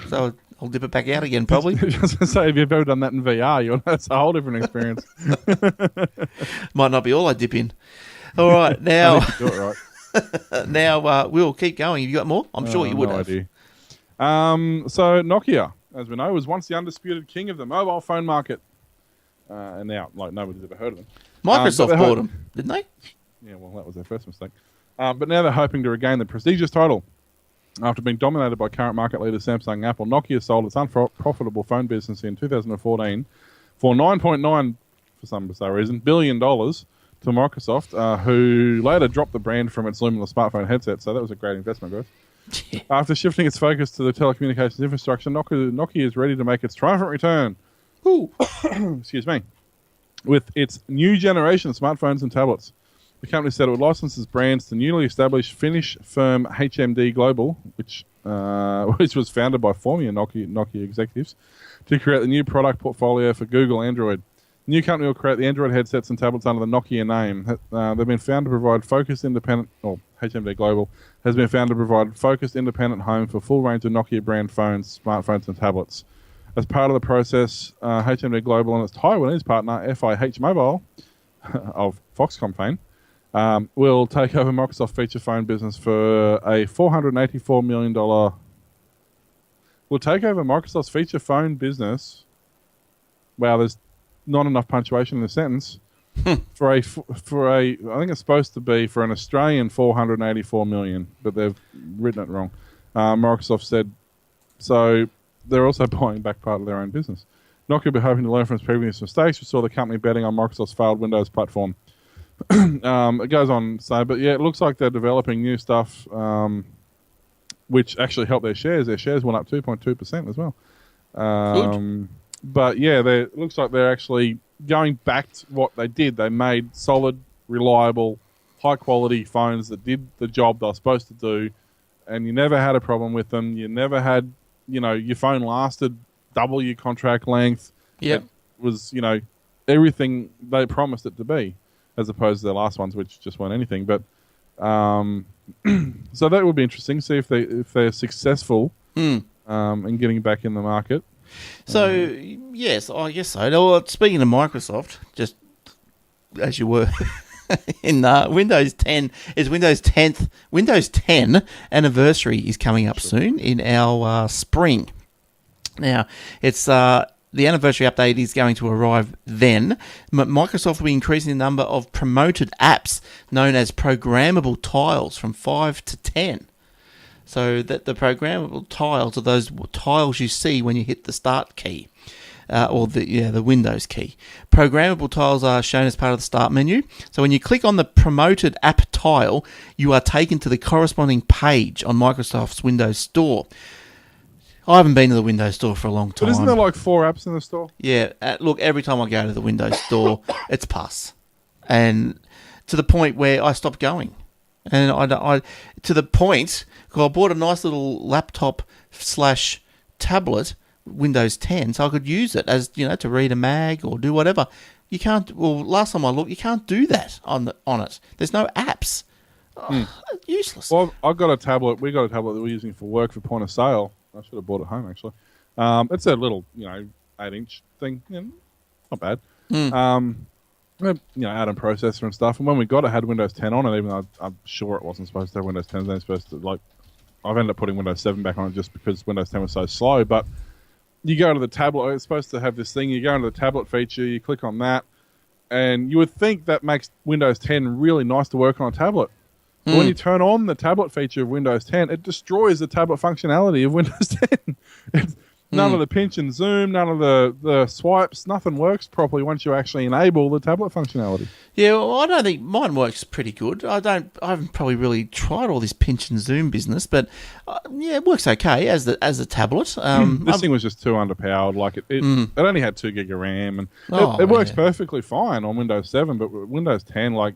So I'll dip it back out again, probably. I was going to say, if you've ever done that in VR, you'll know it's a whole different experience. Might not be all I dip in. All right, now. Do it right. Now we'll keep going. Have you got more? I'm sure you would have. Idea. So Nokia, as we know, was once the undisputed king of the mobile phone market. And now, nobody's ever heard of them. Microsoft bought them, didn't they? Yeah, well, that was their first mistake. But now they're hoping to regain the prestigious title. After being dominated by current market leaders Samsung and Apple, Nokia sold its unprofitable phone business in 2014 for $9.9, for some bizarre reason, billion dollars to Microsoft, who later dropped the brand from its Lumia smartphone headset. So that was a great investment, guys. Yeah. After shifting its focus to the telecommunications infrastructure, Nokia is ready to make its triumphant return. Ooh. Excuse me. With its new generation of smartphones and tablets. The company said it would license its brands to newly established Finnish firm HMD Global, which was founded by former Nokia executives, to create the new product portfolio for Google Android. The new company will create the Android headsets and tablets under the Nokia name. They've been found to provide HMD Global has been found to provide focused independent home for full range of Nokia brand phones, smartphones and tablets. As part of the process, HMD Global and its Taiwanese partner, FIH Mobile, of Foxconn fame, will take over Microsoft feature phone business for a $484 million... Will take over Microsoft's feature phone business... Wow, there's not enough punctuation in the sentence. for a I think it's supposed to be for an Australian 484 million, but they've written it wrong. Microsoft said so. They're also buying back part of their own business. Nokia will be hoping to learn from its previous mistakes. We saw the company betting on Microsoft's failed Windows platform. It goes on to say, but yeah, it looks like they're developing new stuff, which actually helped their shares. Their shares went up 2.2% as well. But yeah, it looks like they're actually going back to what they did. They made solid, reliable, high-quality phones that did the job they were supposed to do, and you never had a problem with them. You never had, your phone lasted double your contract length. Yep. It was, everything they promised it to be, as opposed to their last ones, which just weren't anything. But so that would be interesting. See if they're successful in getting back in the market. So yes, I guess so. Well, speaking of Microsoft, just as you were in Windows 10 is Windows 10 anniversary is coming up soon in our spring. Now it's the anniversary update is going to arrive then. Microsoft will be increasing the number of promoted apps known as programmable tiles from 5 to 10. So that the programmable tiles are those tiles you see when you hit the Start key, or the Windows key. Programmable tiles are shown as part of the Start menu. So when you click on the promoted app tile, you are taken to the corresponding page on Microsoft's Windows Store. I haven't been to the Windows Store for a long time. But isn't there like 4 apps in the store? Yeah. Look, every time I go to the Windows Store, it's pus. And to the point where I stopped going. And I to the point, because I bought a nice little laptop/tablet, Windows 10, so I could use it as, to read a mag or do whatever. You can't, well, last time I looked, you can't do that on it. There's no apps. Useless. Well, I got a tablet. We got a tablet that we're using for work for point of sale. I should have bought it home, actually. It's a little, 8-inch thing. Not bad. Add-in processor and stuff. And when we got it, had Windows 10 on it, even though I'm sure it wasn't supposed to have Windows 10. It's supposed to, I've ended up putting Windows 7 back on it just because Windows 10 was so slow. But you go to the tablet, it's supposed to have this thing. You go into the tablet feature, you click on that, and you would think that makes Windows 10 really nice to work on a tablet. But when you turn on the tablet feature of Windows 10, it destroys the tablet functionality of Windows 10. None of the pinch and zoom, none of the swipes, nothing works properly once you actually enable the tablet functionality. Yeah, well, I don't think mine works pretty good. I haven't probably really tried all this pinch and zoom business, but it works okay as the tablet. This thing was just too underpowered. It only had 2 gig of RAM, and it works perfectly fine on Windows 7, but Windows 10,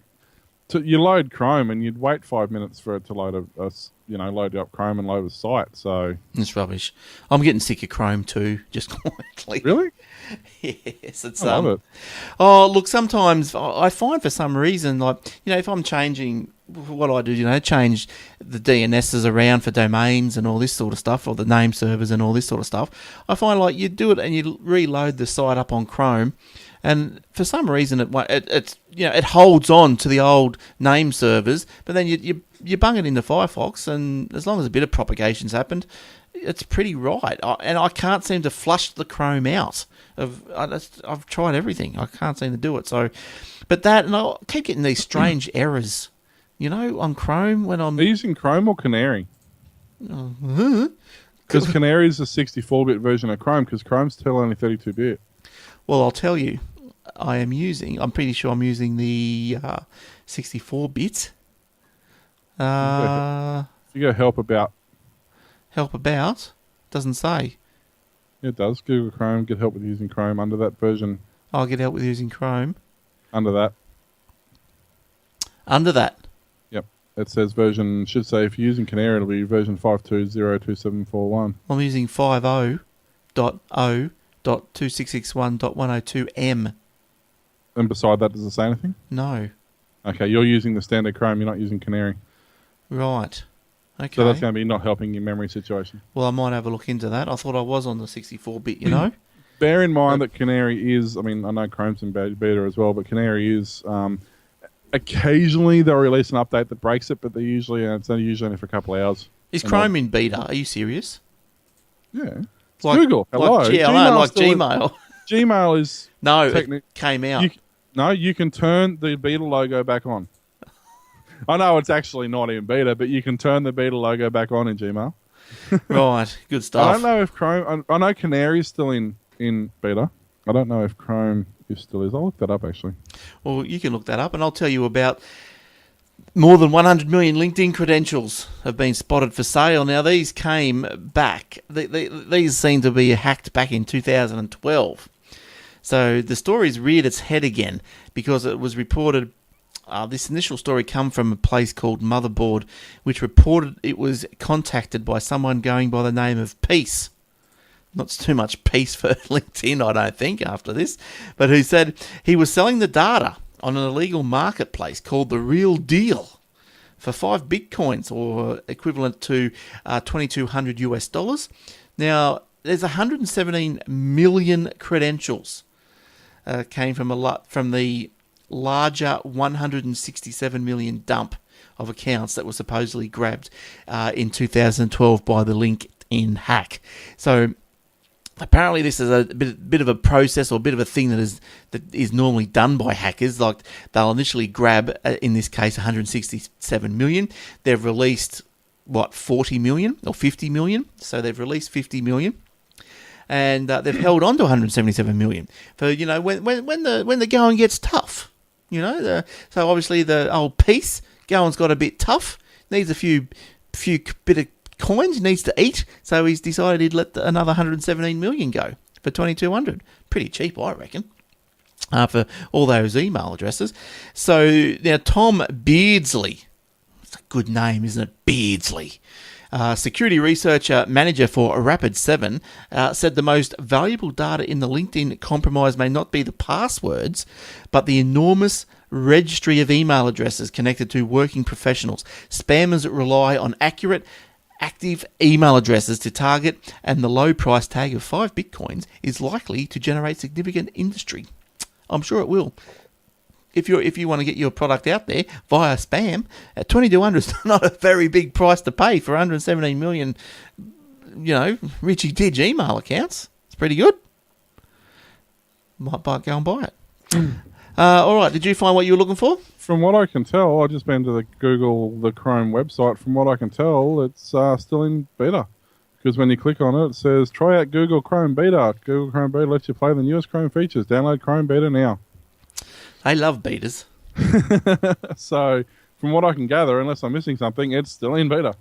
you load Chrome and you'd wait 5 minutes for it to load load up Chrome and load a site. So it's rubbish. I'm getting sick of Chrome too, just quietly. Really? Yes, it's I love it. Oh, look, sometimes I find for some reason, if I'm changing what I do, change the DNSs around for domains and all this sort of stuff, or the name servers and all this sort of stuff, I find you do it and you reload the site up on Chrome, and for some reason it holds on to the old name servers, but then you bung it into Firefox, and as long as a bit of propagation's happened, it's pretty right. And I can't seem to flush the Chrome out. I've tried everything. I can't seem to do it. So, but and I keep getting these strange errors, on Chrome when I'm... Are you using Chrome or Canary? Because Canary is a 64-bit version of Chrome, because Chrome's still only 32-bit. Well, I'll tell you, I'm pretty sure I'm using the 64-bit. You go help about. Help about? Doesn't say. It does. Google Chrome, get help with using Chrome under that version. I'll get help with using Chrome. Under that. Under that? Yep. It says version, should say if you're using Canary, it'll be version 5202741. I'm using 50.0.2661.102M. And beside that, does it say anything? No. Okay, you're using the standard Chrome, you're not using Canary. Right. Okay. So that's going to be not helping your memory situation. Well, I might have a look into that. I thought I was on the 64-bit, Bear in mind that Canary is, I know Chrome's in beta as well, but Canary is, occasionally they'll release an update that breaks it, but it's only usually for a couple of hours. Is Chrome in beta? Are you serious? Yeah. Google. Hello. Like Gmail. Gmail is... No, it came out. No, you can turn the Beta logo back on. I know it's actually not in Beta, but you can turn the Beta logo back on in Gmail. Right, good stuff. I don't know if Chrome... I know Canary's still in Beta. I don't know if Chrome still is. I'll look that up, actually. Well, you can look that up, and I'll tell you about more than 100 million LinkedIn credentials have been spotted for sale. Now, these came back. These seem to be hacked back in 2012. So the story's reared its head again because it was reported... this initial story come from a place called Motherboard, which reported it was contacted by someone going by the name of Peace. Not too much peace for LinkedIn, I don't think, after this. But who said he was selling the data on an illegal marketplace called The Real Deal for 5 Bitcoins, or equivalent to $2,200 US. Now, there's 117 million credentials came from the larger 167 million dump of accounts that were supposedly grabbed in 2012 by the LinkedIn hack. So apparently this is a bit of a process, or a bit of a thing that is normally done by hackers. Like, they'll initially grab, in this case, 167 million. They've released, 40 million or 50 million? So they've released 50 million. And they've held on to 177 million for, when the going gets tough. So obviously the old Peace going's got a bit tough. Needs a few bit of coins. Needs to eat. So he's decided he'd let another 117 million go for 2,200. Pretty cheap, I reckon, for all those email addresses. So now Tom Beardsley, it's a good name, isn't it? Beardsley. Security research manager for Rapid7 said the most valuable data in the LinkedIn compromise may not be the passwords, but the enormous registry of email addresses connected to working professionals. Spammers rely on accurate, active email addresses to target, and the low price tag of 5 Bitcoins is likely to generate significant industry. I'm sure it will. If you want to get your product out there via spam, at $2,200 is not a very big price to pay for 117 million, Richie Tidge email accounts. It's pretty good. Might go and buy it. All right, did you find what you were looking for? From what I can tell, I've just been to the Chrome website. From what I can tell, it's still in beta. Because when you click on it, it says, try out Google Chrome Beta. Google Chrome Beta lets you play the newest Chrome features. Download Chrome Beta now. They love betas. So, from what I can gather, unless I'm missing something, it's still in beta.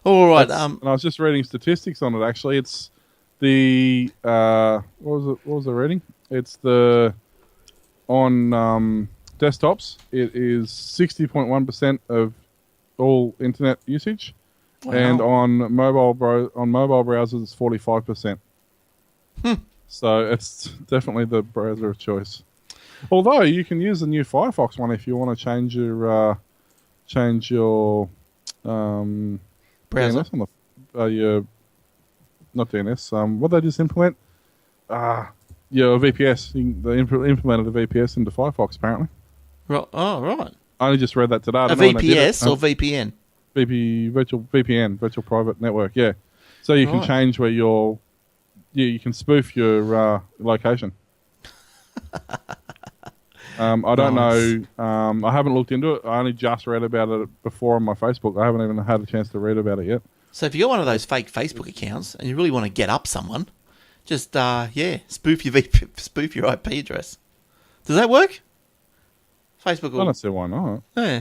All right. And I was just reading statistics on it. Actually, it's the what was the reading? It's on desktops. It is 60.1% of all internet usage, and on mobile browsers, it's 45%. So it's definitely the browser of choice. Although you can use the new Firefox one if you want to change your browser DNS on your not DNS. What they just implement? Your VPS. They implemented a VPS into Firefox apparently. Right. Oh, right. I only just read that today. A VPS or VPN? Virtual Private Network. Yeah. So you can change where you can spoof your location. I don't know. I haven't looked into it. I only just read about it before on my Facebook. I haven't even had a chance to read about it yet. So if you got one of those fake Facebook accounts and you really want to get up someone, just spoof your IP address. Does that work? Facebook. I don't see why not. Yeah.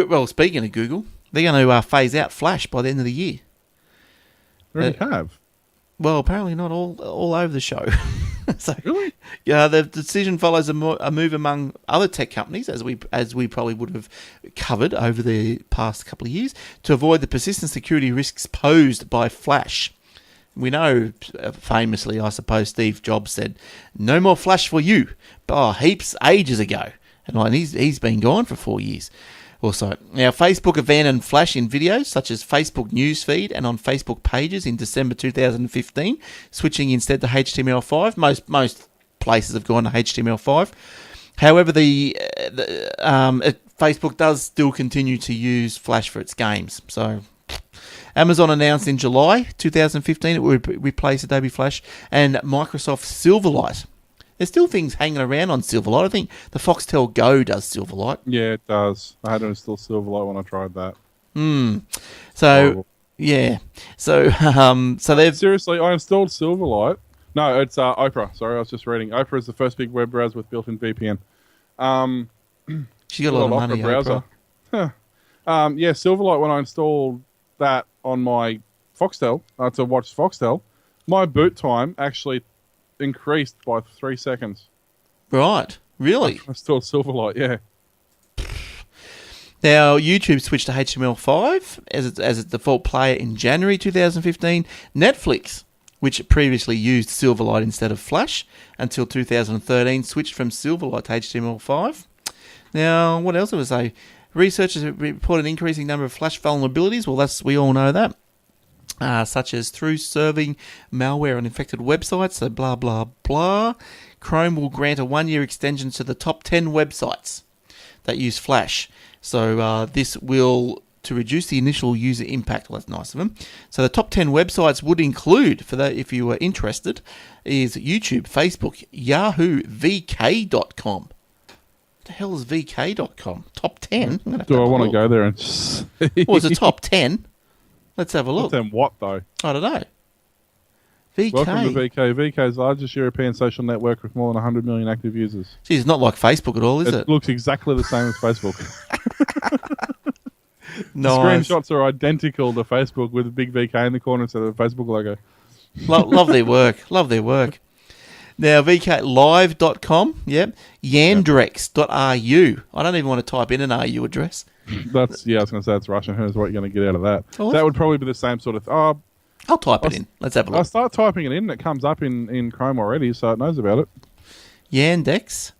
Well, speaking of Google, they're going to phase out Flash by the end of the year. They already have. Well, apparently not all over the show. So, really? Yeah, the decision follows a move among other tech companies, as we probably would have covered over the past couple of years, to avoid the persistent security risks posed by Flash. We know, famously, I suppose, Steve Jobs said, "No more Flash for you." Heaps ages ago, and he's been gone for 4 years. Also, now Facebook abandoned Flash in videos such as Facebook newsfeed and on Facebook pages in December 2015, switching instead to HTML5. Most places have gone to HTML5. However, Facebook does still continue to use Flash for its games. So, Amazon announced in July 2015 it would replace Adobe Flash, and Microsoft Silverlight There's still things hanging around on Silverlight. I think the Foxtel Go does Silverlight. Yeah, it does. I had to install Silverlight when I tried that. So, Horrible. yeah. So, so they've... Seriously, I installed Silverlight. No, it's Opera. Sorry, I was just reading. Opera is the first big web browser with built-in VPN. She got a lot of money, browser. Yeah, Silverlight, when I installed that on my Foxtel, to watch Foxtel, my boot time actually increased by 3 seconds. Right. Really? I installed Silverlight, yeah. Now, YouTube switched to HTML5 as its default player in January 2015. Netflix, which previously used Silverlight instead of Flash until 2013, switched from Silverlight to HTML5. Now, what else did I say? Researchers have reported an increasing number of Flash vulnerabilities. Well, we all know that. Such as through serving malware on infected websites, so blah, blah, blah. Chrome will grant a 1-year extension to the top 10 websites that use Flash. So this will, to reduce the initial user impact, well, that's nice of them. So the top 10 websites would include, for that, if you were interested, is YouTube, Facebook, Yahoo, VK.com. What the hell is VK.com? Top 10? Do I want to go there and see? Well, it's a top 10. Let's have a look. Top 10 what, though? I don't know. VK. Welcome to VK. VK is the largest European social network with more than 100 million active users. Geez, it's not like Facebook at all, is it? It looks exactly the same as Facebook. Nice. The screenshots are identical to Facebook with a big VK in the corner instead of the Facebook logo. Love their work. Love their work. Now, VKLive.com, yep. Yandex.ru. I don't even want to type in an RU address. I was going to say it's Russian. Who's what you're going to get out of that? Oh, that would probably be the same sort of... I'll type it in. Let's have a look. I start typing it in. It comes up in Chrome already, so it knows about it. Yandex.ru.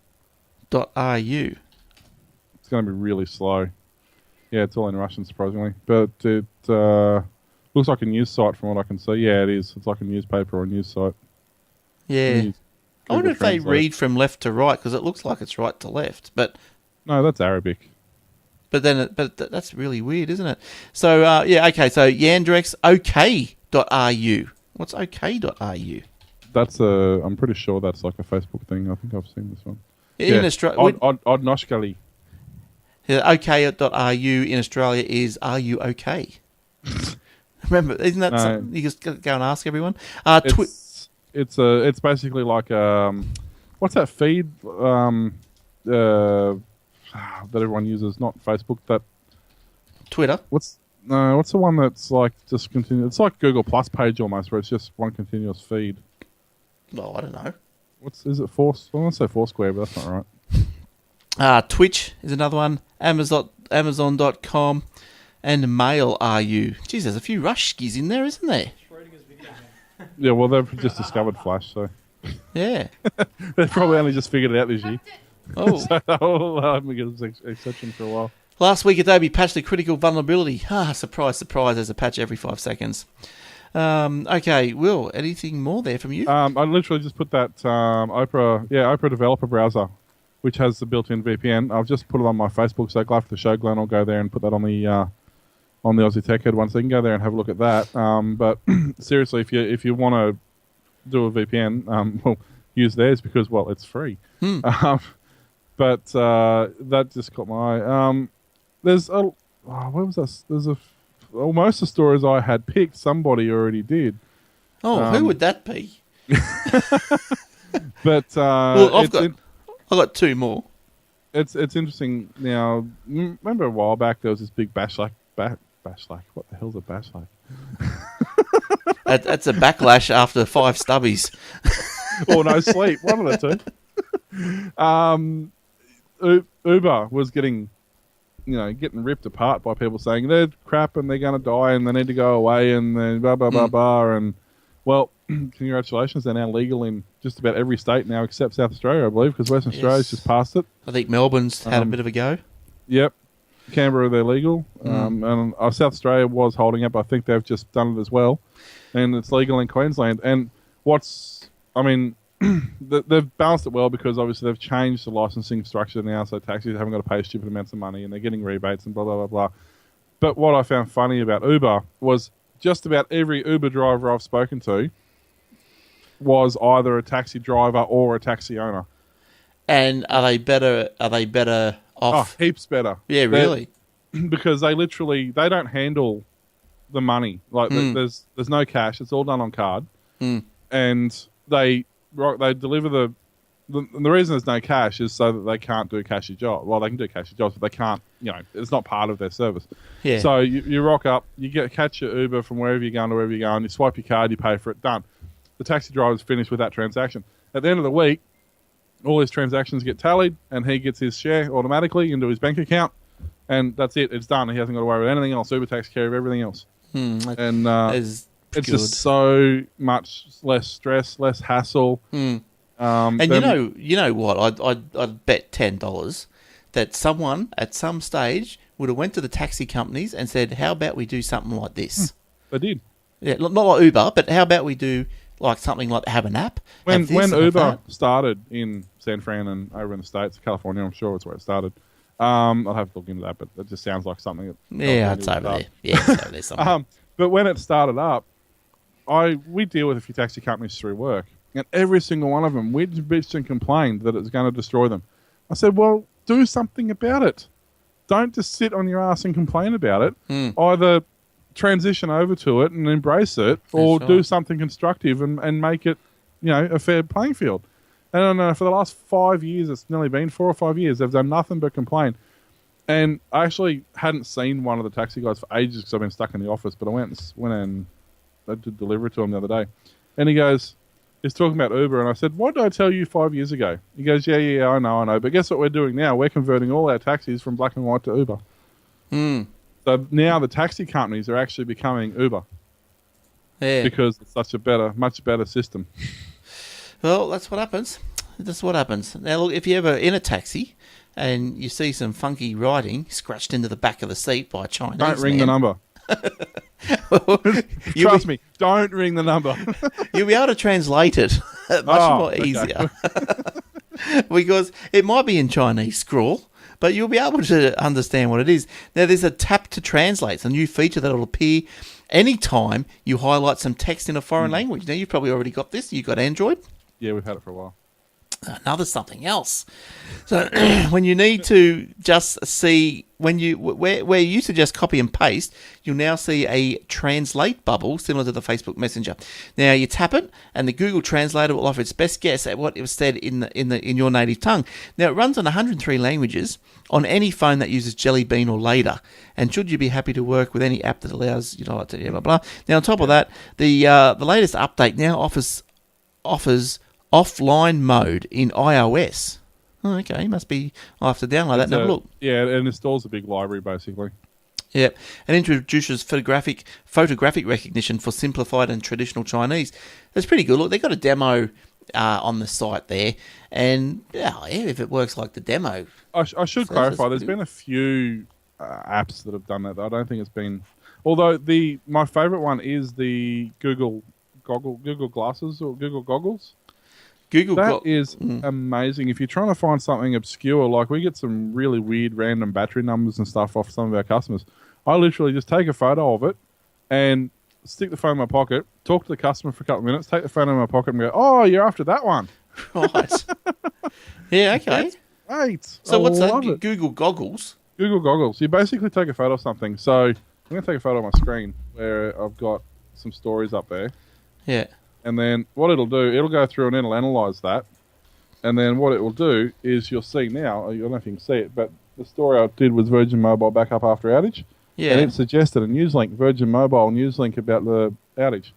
It's going to be really slow. Yeah, it's all in Russian, surprisingly. But it looks like a news site from what I can see. Yeah, it is. It's like a newspaper or a news site. Yeah. I wonder if they read from left to right, because it looks like it's right to left. But no, that's Arabic. But that's really weird, isn't it? So, okay. So, Yandex, OK.ru. What's OK.ru? That's I'm pretty sure that's like a Facebook thing. I think I've seen this one. In Australia... Odnoshkali. OK.ru in Australia is Are You OK? Remember, isn't that something you just go and ask everyone? It's basically like what's that feed that everyone uses? Not Facebook. That Twitter. What's the one that's like just continue? It's like Google Plus page almost, where it's just one continuous feed. Oh, I don't know. Is it Force? I want to say Foursquare, but that's not right. Twitch is another one. Amazon.com and Mail.ru. Geez, there's a few Rushkis in there, isn't there? Yeah, well, they've just discovered Flash, so... Yeah. They've probably only just figured it out this year. Oh. So they'll have me get an exception for a while. Last week, Adobe patched a critical vulnerability. Surprise, surprise, there's a patch every 5 seconds. Okay, Will, anything more there from you? I literally just put that Opera developer browser, which has the built-in VPN. I've just put it on my Facebook, so after the show, Glenn will go there and put that on the Aussie Tech Head one, so you can go there and have a look at that. But seriously, if you want to do a VPN, well, use theirs because, well, it's free. But that just caught my eye. There's a... where was this? There's most of the stories I had picked, somebody already did. Oh, who would that be? But well, I've got two more. It's interesting now. Remember a while back there was this big bashlack. What the hell's a bashlack? That's a backlash after 5 stubbies. Or no sleep. One of the two. Uber was getting ripped apart by people saying they're crap and they're going to die and they need to go away and then blah, blah, blah, blah. And, well, congratulations. They're now legal in just about every state now except South Australia, I believe, because Western Australia's just passed it. I think Melbourne's had a bit of a go. Yep. Canberra, they're legal. And South Australia was holding up. I think they've just done it as well. And it's legal in Queensland. And they've balanced it well because obviously they've changed the licensing structure now, so taxis haven't got to pay stupid amounts of money and they're getting rebates and blah, blah, blah, blah. But what I found funny about Uber was just about every Uber driver I've spoken to was either a taxi driver or a taxi owner. And are they better? Off? Oh, heaps better. Yeah, really. Because they don't handle the money. Like there's no cash. It's all done on card. And they deliver the reason there's no cash is so that they can't do cashy jobs. Well, they can do cashy jobs, but they can't. It's not part of their service. Yeah. So you rock up, you catch your Uber from wherever you're going to wherever you're going. You swipe your card, you pay for it, done. The taxi driver's finished with that transaction. At the end of the week, all his transactions get tallied, and he gets his share automatically into his bank account, and that's it. It's done. He hasn't got to worry about anything else. Uber takes care of everything else. And it's just so much less stress, less hassle. And you know what? I'd bet $10 that someone at some stage would have went to the taxi companies and said, "How about we do something like this?" They did. Yeah, not like Uber, but how about we do like something like have an app? When Uber started in San Fran and over in the States, California, I'm sure it's where it started. I'll have to look into that, but it just sounds like something that... Yeah, it's over there. Yeah, it's over there somewhere. But when it started up, we deal with a few taxi companies through work, and every single one of them bitched and complained that it's going to destroy them. I said, well, do something about it. Don't just sit on your ass and complain about it. Either transition over to it and embrace it, or do something constructive and make it, a fair playing field. And I don't know, for the last 5 years, it's nearly been 4 or 5 years, they've done nothing but complain. And I actually hadn't seen one of the taxi guys for ages because I've been stuck in the office, but I went and I did deliver it to him the other day. And he's talking about Uber, and I said, what did I tell you 5 years ago? He goes, yeah, I know. But guess what we're doing now? We're converting all our taxis from black and white to Uber. So now the taxi companies are actually becoming Uber. Yeah. Because it's such a much better system. Well, that's what happens. Now, look, if you're ever in a taxi and you see some funky writing scratched into the back of the seat by a Chinese Don't ring the number. Trust me, don't ring the number. You'll be able to translate it much more easier. Because it might be in Chinese scrawl, but you'll be able to understand what it is. Now, there's a tap to translate. It's a new feature that will appear anytime you highlight some text in a foreign language. Now, you've probably already got this. You've got Android. Yeah, we've had it for a while. Another something else. So when you need to just see where you used to just copy and paste, you'll now see a translate bubble similar to the Facebook Messenger. Now you tap it, and the Google Translator will offer its best guess at what it was said in your native tongue. Now it runs on 103 languages on any phone that uses Jelly Bean or Later. And should you be happy to work with any app that allows like to blah blah. Now on top of that, the latest update now offers offline mode in iOS. Oh, okay, must be... I'll have to download that and have a look. Yeah, it installs a big library, basically. Yeah, and introduces photographic recognition for simplified and traditional Chinese. That's pretty good. Look, they've got a demo on the site there, and if it works like the demo... I should clarify, there's been a few apps that have done that. I don't think it's been... Although my favourite one is the Google Glasses or Google Goggles. That is amazing. If you're trying to find something obscure, like we get some really weird random battery numbers and stuff off some of our customers, I literally just take a photo of it and stick the phone in my pocket, talk to the customer for a couple of minutes, take the phone in my pocket and go, oh, you're after that one. Right. Yeah, okay. That's great. So what's that? Google Goggles? Google Goggles. You basically take a photo of something. So I'm going to take a photo of my screen where I've got some stories up there. Yeah. And then what it'll do, it'll go through and it'll analyse that. And then what it will do is you'll see now, I don't know if you can see it, but the story I did was Virgin Mobile backup after outage. Yeah. And it suggested a news link, Virgin Mobile news link about the outage.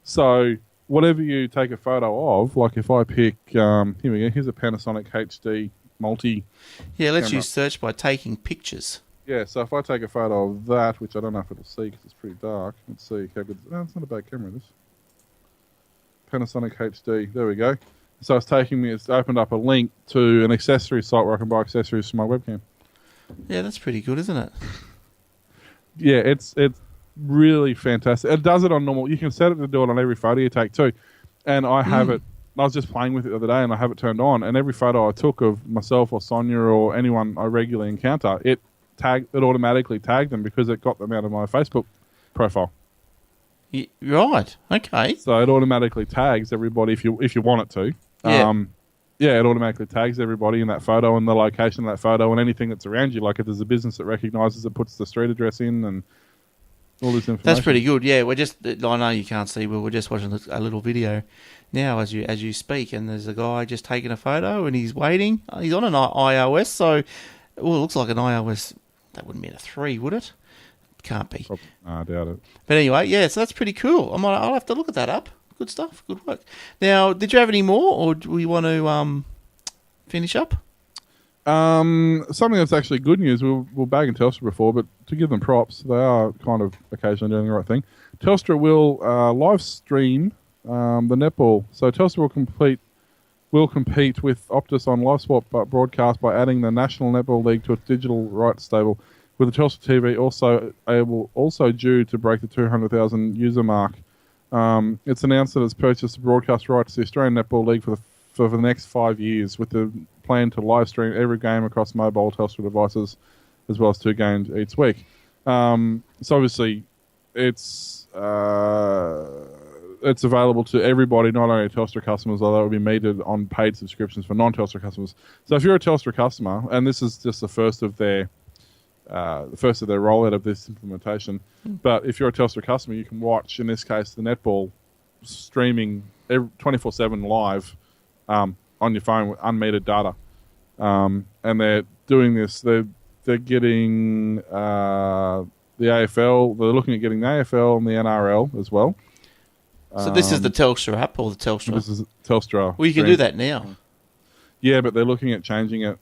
So whatever you take a photo of, like if I pick, here we go, here's a Panasonic HD multi. Yeah, let's use search by taking pictures. Yeah, so if I take a photo of that, which I don't know if it'll see because it's pretty dark. Let's see how good. No, it's not a bad camera, this. Panasonic HD. There we go. So it's opened up a link to an accessory site where I can buy accessories for my webcam. Yeah, that's pretty good, isn't it? Yeah, it's really fantastic. It does it on normal. You can set it to do it on every photo you take too. And I have it. I was just playing with it the other day, and I have it turned on. And every photo I took of myself or Sonia or anyone I regularly encounter, it automatically tagged them because it got them out of my Facebook profile. Right. Okay. So it automatically tags everybody if you want it to. Yeah. It automatically tags everybody in that photo and the location of that photo and anything that's around you. Like if there's a business that recognises it, puts the street address in and all this information. That's pretty good. Yeah, I know you can't see, but we're just watching a little video now as you speak, and there's a guy just taking a photo and he's waiting. He's on an iOS, so it looks like an iOS. That wouldn't be a 3, would it? Can't be. I doubt it. But anyway, yeah, so that's pretty cool. I'll have to look at that up. Good stuff. Good work. Now, did you have any more, or do we want to finish up? Something that's actually good news. We were bagging Telstra before, but to give them props, they are kind of occasionally doing the right thing. Telstra will live stream the netball. So Telstra will compete with Optus on live sport broadcast by adding the National Netball League to its digital rights stable, with the Telstra TV also due to break the 200,000 user mark. It's announced that it's purchased the broadcast rights to the Australian Netball League for the next 5 years, with the plan to live stream every game across mobile Telstra devices, as well as 2 games each week. So obviously, it's available to everybody, not only Telstra customers, although it will be metered on paid subscriptions for non-Telstra customers. So if you're a Telstra customer, and this is just the first of their rollout of this implementation. But if you're a Telstra customer, you can watch, in this case, the netball streaming 24/7 live on your phone with unmetered data. And they're doing this. They're getting the AFL. They're looking at getting the AFL and the NRL as well. So this is the Telstra app or the Telstra? This is Telstra. Well, you can do that now. Yeah, but they're looking at changing it.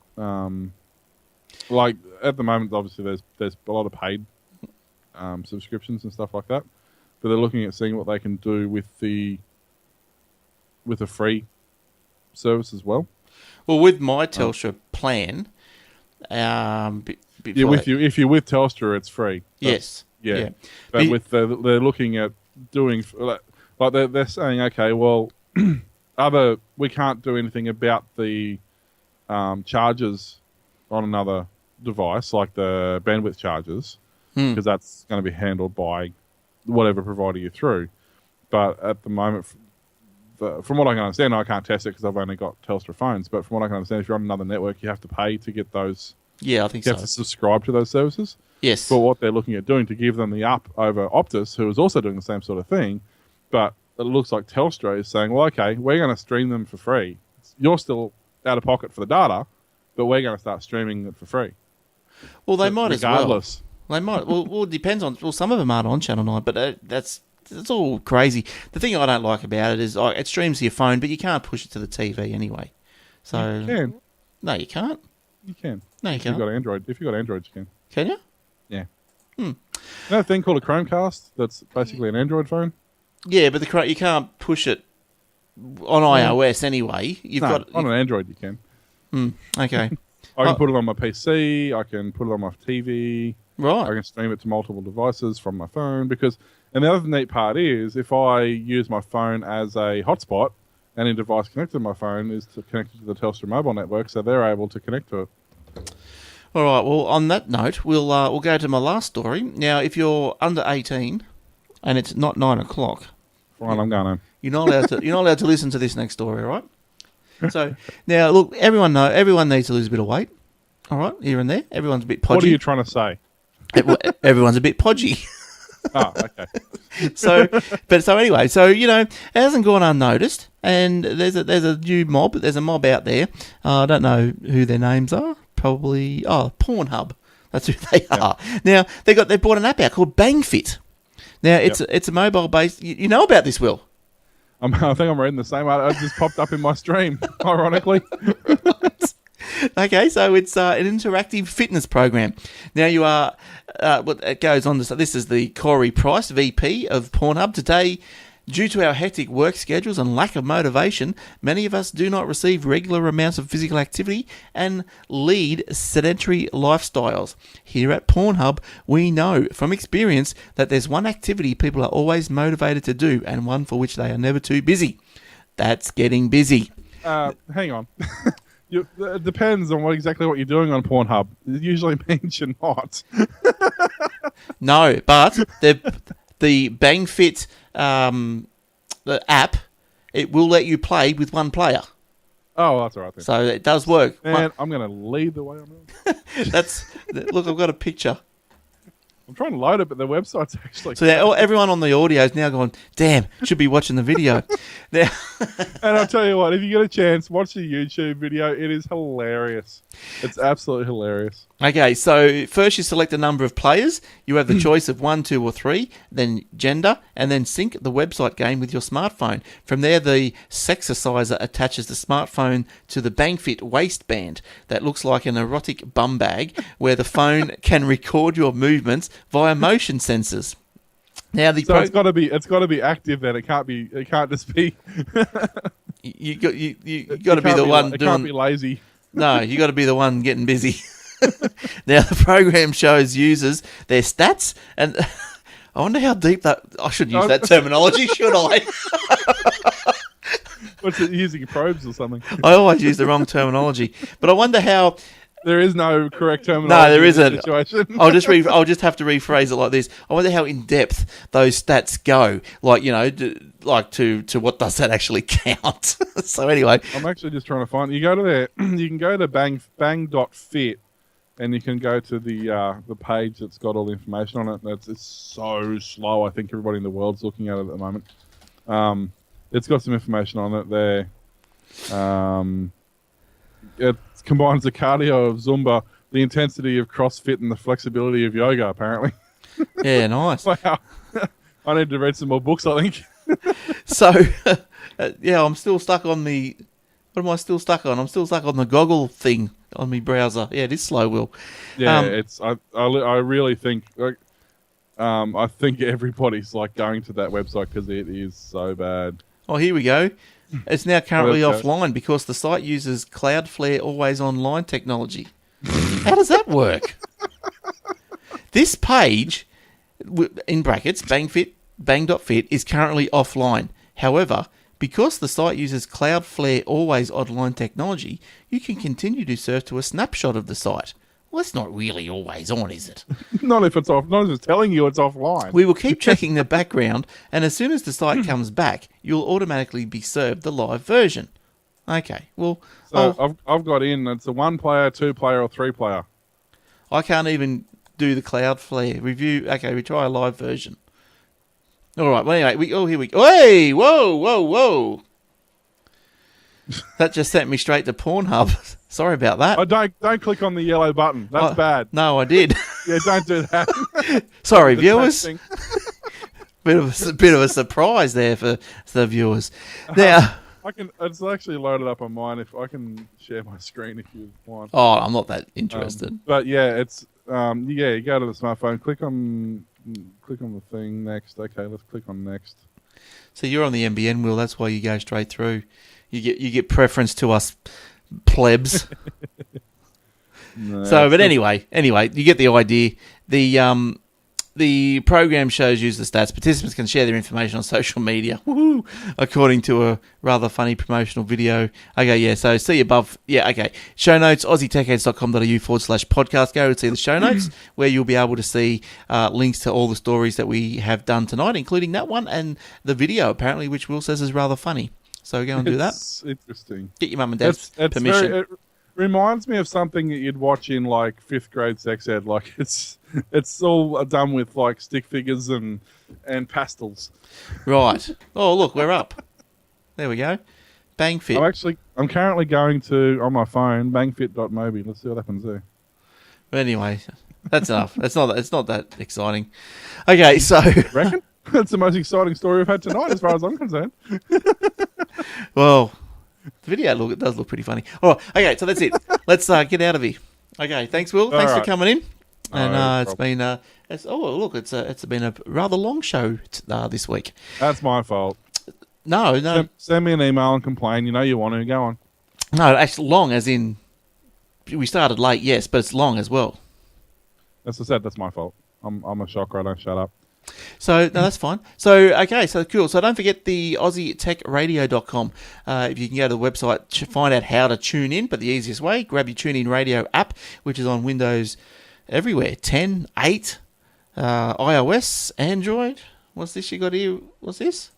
Like at the moment, obviously there's a lot of paid subscriptions and stuff like that, but they're looking at seeing what they can do with a free service as well. Well, with my Telstra plan, if you're with Telstra, it's free. Yes. Yeah. But they're looking at doing like they're saying, okay, well, we can't do anything about the charges on another device, like the bandwidth charges, because that's going to be handled by whatever provider you're through. But at the moment, from what I can understand, I can't test it because I've only got Telstra phones, but from what I can understand, if you're on another network, you have to pay to get those. Yeah, I think so. You have to subscribe to those services. Yes. But what they're looking at doing to give them the up over Optus, who is also doing the same sort of thing, but it looks like Telstra is saying, well, okay, we're going to stream them for free. You're still out of pocket for the data, but we're going to start streaming it for free. Well, they might regardless. As well. They might. Well, it depends on. Well, some of them aren't on Channel 9, but that's all crazy. The thing I don't like about it is it streams to your phone, but you can't push it to the TV anyway. So you can. No, you can't. You can. No, you can't. If you've got Android, you can. Can you? Yeah. You know a thing called a Chromecast that's basically an Android phone? Yeah, but you can't push it on iOS anyway. On an Android you can. Okay. I can put it on my PC. I can put it on my TV. Right. I can stream it to multiple devices from my phone. And the other neat part is, if I use my phone as a hotspot, any device connected to my phone is connected to the Telstra mobile network, so they're able to connect to it. All right. Well, on that note, we'll go to my last story. Now, if you're under 18 and it's not 9 o'clock, fine, I'm going home. You're not allowed to listen to this next story, all right? So now, look, everyone needs to lose a bit of weight, all right, here and there. Everyone's a bit podgy. What are you trying to say? Everyone's a bit podgy. Oh, okay. So anyway, it hasn't gone unnoticed, and there's a new mob. There's a mob out there. I don't know who their names are. Probably Pornhub. That's who they are. Now they bought an app out called BangFit. Now it's a mobile based. You know about this, Will? I think I'm reading the same. It just popped up in my stream, ironically. Okay, so it's an interactive fitness program. Now you are, what it goes on to say, this is the Corey Price, VP of Pornhub. Today, due to our hectic work schedules and lack of motivation, many of us do not receive regular amounts of physical activity and lead sedentary lifestyles. Here at Pornhub, we know from experience that there's one activity people are always motivated to do and one for which they are never too busy. That's getting busy. Hang on. It depends on exactly what you're doing on Pornhub. It usually means you're not. No, but the BangFit the app, it will let you play with one player. Oh, that's all right then. So it does work. And I'm going to lead the way on that. Look, I've got a picture. I'm trying to load it, but the website's actually... So now, everyone on the audio is now going, damn, should be watching the video. Now, and I'll tell you what, if you get a chance, watch the YouTube video. It is hilarious. It's absolutely hilarious. Okay, so first you select a number of players. You have the choice of 1, 2, or 3, then gender, and then sync the website game with your smartphone. From there, the Sexerciser attaches the smartphone to the BangFit waistband that looks like an erotic bum bag, where the phone can record your movements via motion sensors. Now it's got to be active. Then it can't just be. you got to be the one doing. It can't be lazy. No, you got to be the one getting busy. Now the program shows users their stats, and I wonder how deep that. I should use that terminology, should I? What's it, using probes or something? I always use the wrong terminology, but I wonder how. There is no correct terminology. No, there isn't. I'll just have to rephrase it like this. I wonder how in depth those stats go. Like, to what does that actually count? So anyway, I'm actually just trying to find. You go to there. You can go to bang.fit, and you can go to the page that's got all the information on it. It's so slow. I think everybody in the world's looking at it at the moment. It's got some information on it there. It combines the cardio of Zumba, the intensity of CrossFit, and the flexibility of yoga, apparently. Yeah, nice. Wow. I need to read some more books, I think. So, I'm still stuck on the... What am I still stuck on? I'm still stuck on the goggle thing on my browser. Yeah, it is slow, Will. Yeah, I really think... I think everybody's going to that website because it is so bad. Oh, here we go. It's now currently offline because the site uses Cloudflare always online technology. How does that work? This page, in brackets, bang.fit, is currently offline. However, because the site uses Cloudflare always online technology, you can continue to surf to a snapshot of the site. Well, it's not really always on, is it? Not if it's telling you it's offline. We will keep checking the background, and as soon as the site comes back, you'll automatically be served the live version. Okay, well... So I've got in, it's a 1-player, 2-player, or 3-player. I can't even do the Cloudflare review. Okay, we try a live version. All right, well, anyway, here we go. Hey, whoa. That just sent me straight to Pornhub. Sorry about that. Oh, don't click on the yellow button. That's bad. No, I did. Yeah, don't do that. Sorry, viewers. Bit of a surprise there for the viewers. Now, it's actually loaded up on mine. If I can share my screen if you want. Oh, I'm not that interested. But yeah, it's you go to the smartphone, click on the thing next. Okay, let's click on next. So you're on the NBN, Will. That's why you go straight through. You get preference to us plebs. No, so, but anyway, you get the idea. The program shows you the stats. Participants can share their information on social media, woohoo, according to a rather funny promotional video. Okay, yeah, so see above. Yeah, okay. Show notes, aussietechheads.com.au/podcast. Go and see the show notes where you'll be able to see links to all the stories that we have done tonight, including that one and the video, apparently, which Will says is rather funny. So go and do that. It's interesting. Get your mum and dad's permission. It reminds me of something that you'd watch in 5th grade sex ed. It's all done with stick figures and pastels. Right. Oh, look, we're up. There we go. BangFit. I'm currently going to on my phone bangfit.mobi. Let's see what happens there. But anyway, that's enough. It's not that exciting. Okay, so reckon that's the most exciting story we've had tonight, as far as I'm concerned. Well, the video does look pretty funny. All right, okay, so that's it. Let's get out of here. Okay, thanks, Will. Thanks for coming in. And it's been it's been a rather long show this week. That's my fault. No. Send me an email and complain. You know you want to. Go on. No, actually, long as in we started late, yes, but it's long as well. As I said, that's my fault. I'm a shocker. I don't shut up. So, no, that's fine. So, okay, so cool. So, don't forget the AussieTechRadio.com. If you can go to the website, find out how to tune in, but the easiest way, grab your TuneIn Radio app, which is on Windows everywhere. 10, 8, iOS, Android, What's this you got here? What's this?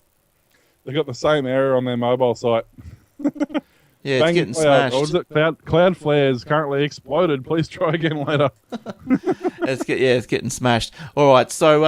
They got the same error on their mobile site. Yeah, it's getting smashed. Or was it Cloudflare is currently exploded. Please try again later. It's getting smashed. All right, so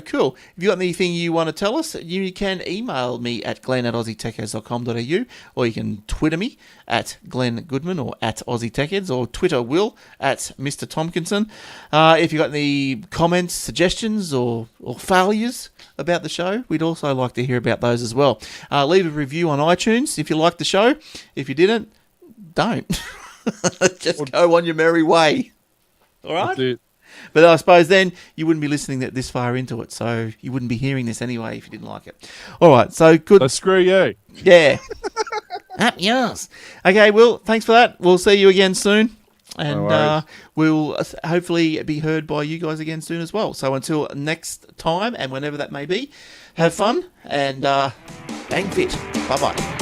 cool. If you got anything you want to tell us, you can email me at glenn@aussietechheads.com.au, or you can Twitter me at Glenn Goodman or at Aussie Tech Heads, or Twitter Will at Mr. Tompkinson. If you got any comments, suggestions, or failures about the show, we'd also like to hear about those as well. Leave a review on iTunes if you liked the show. If you didn't, don't. Just go on your merry way. All right? That's it. But I suppose then you wouldn't be listening this far into it, so you wouldn't be hearing this anyway if you didn't like it. All right, so good. So screw you. Yeah. Up yours. Okay, Will, thanks for that. We'll see you again soon. And we'll hopefully be heard by you guys again soon as well. So until next time, and whenever that may be, have fun and bang fit. Bye-bye.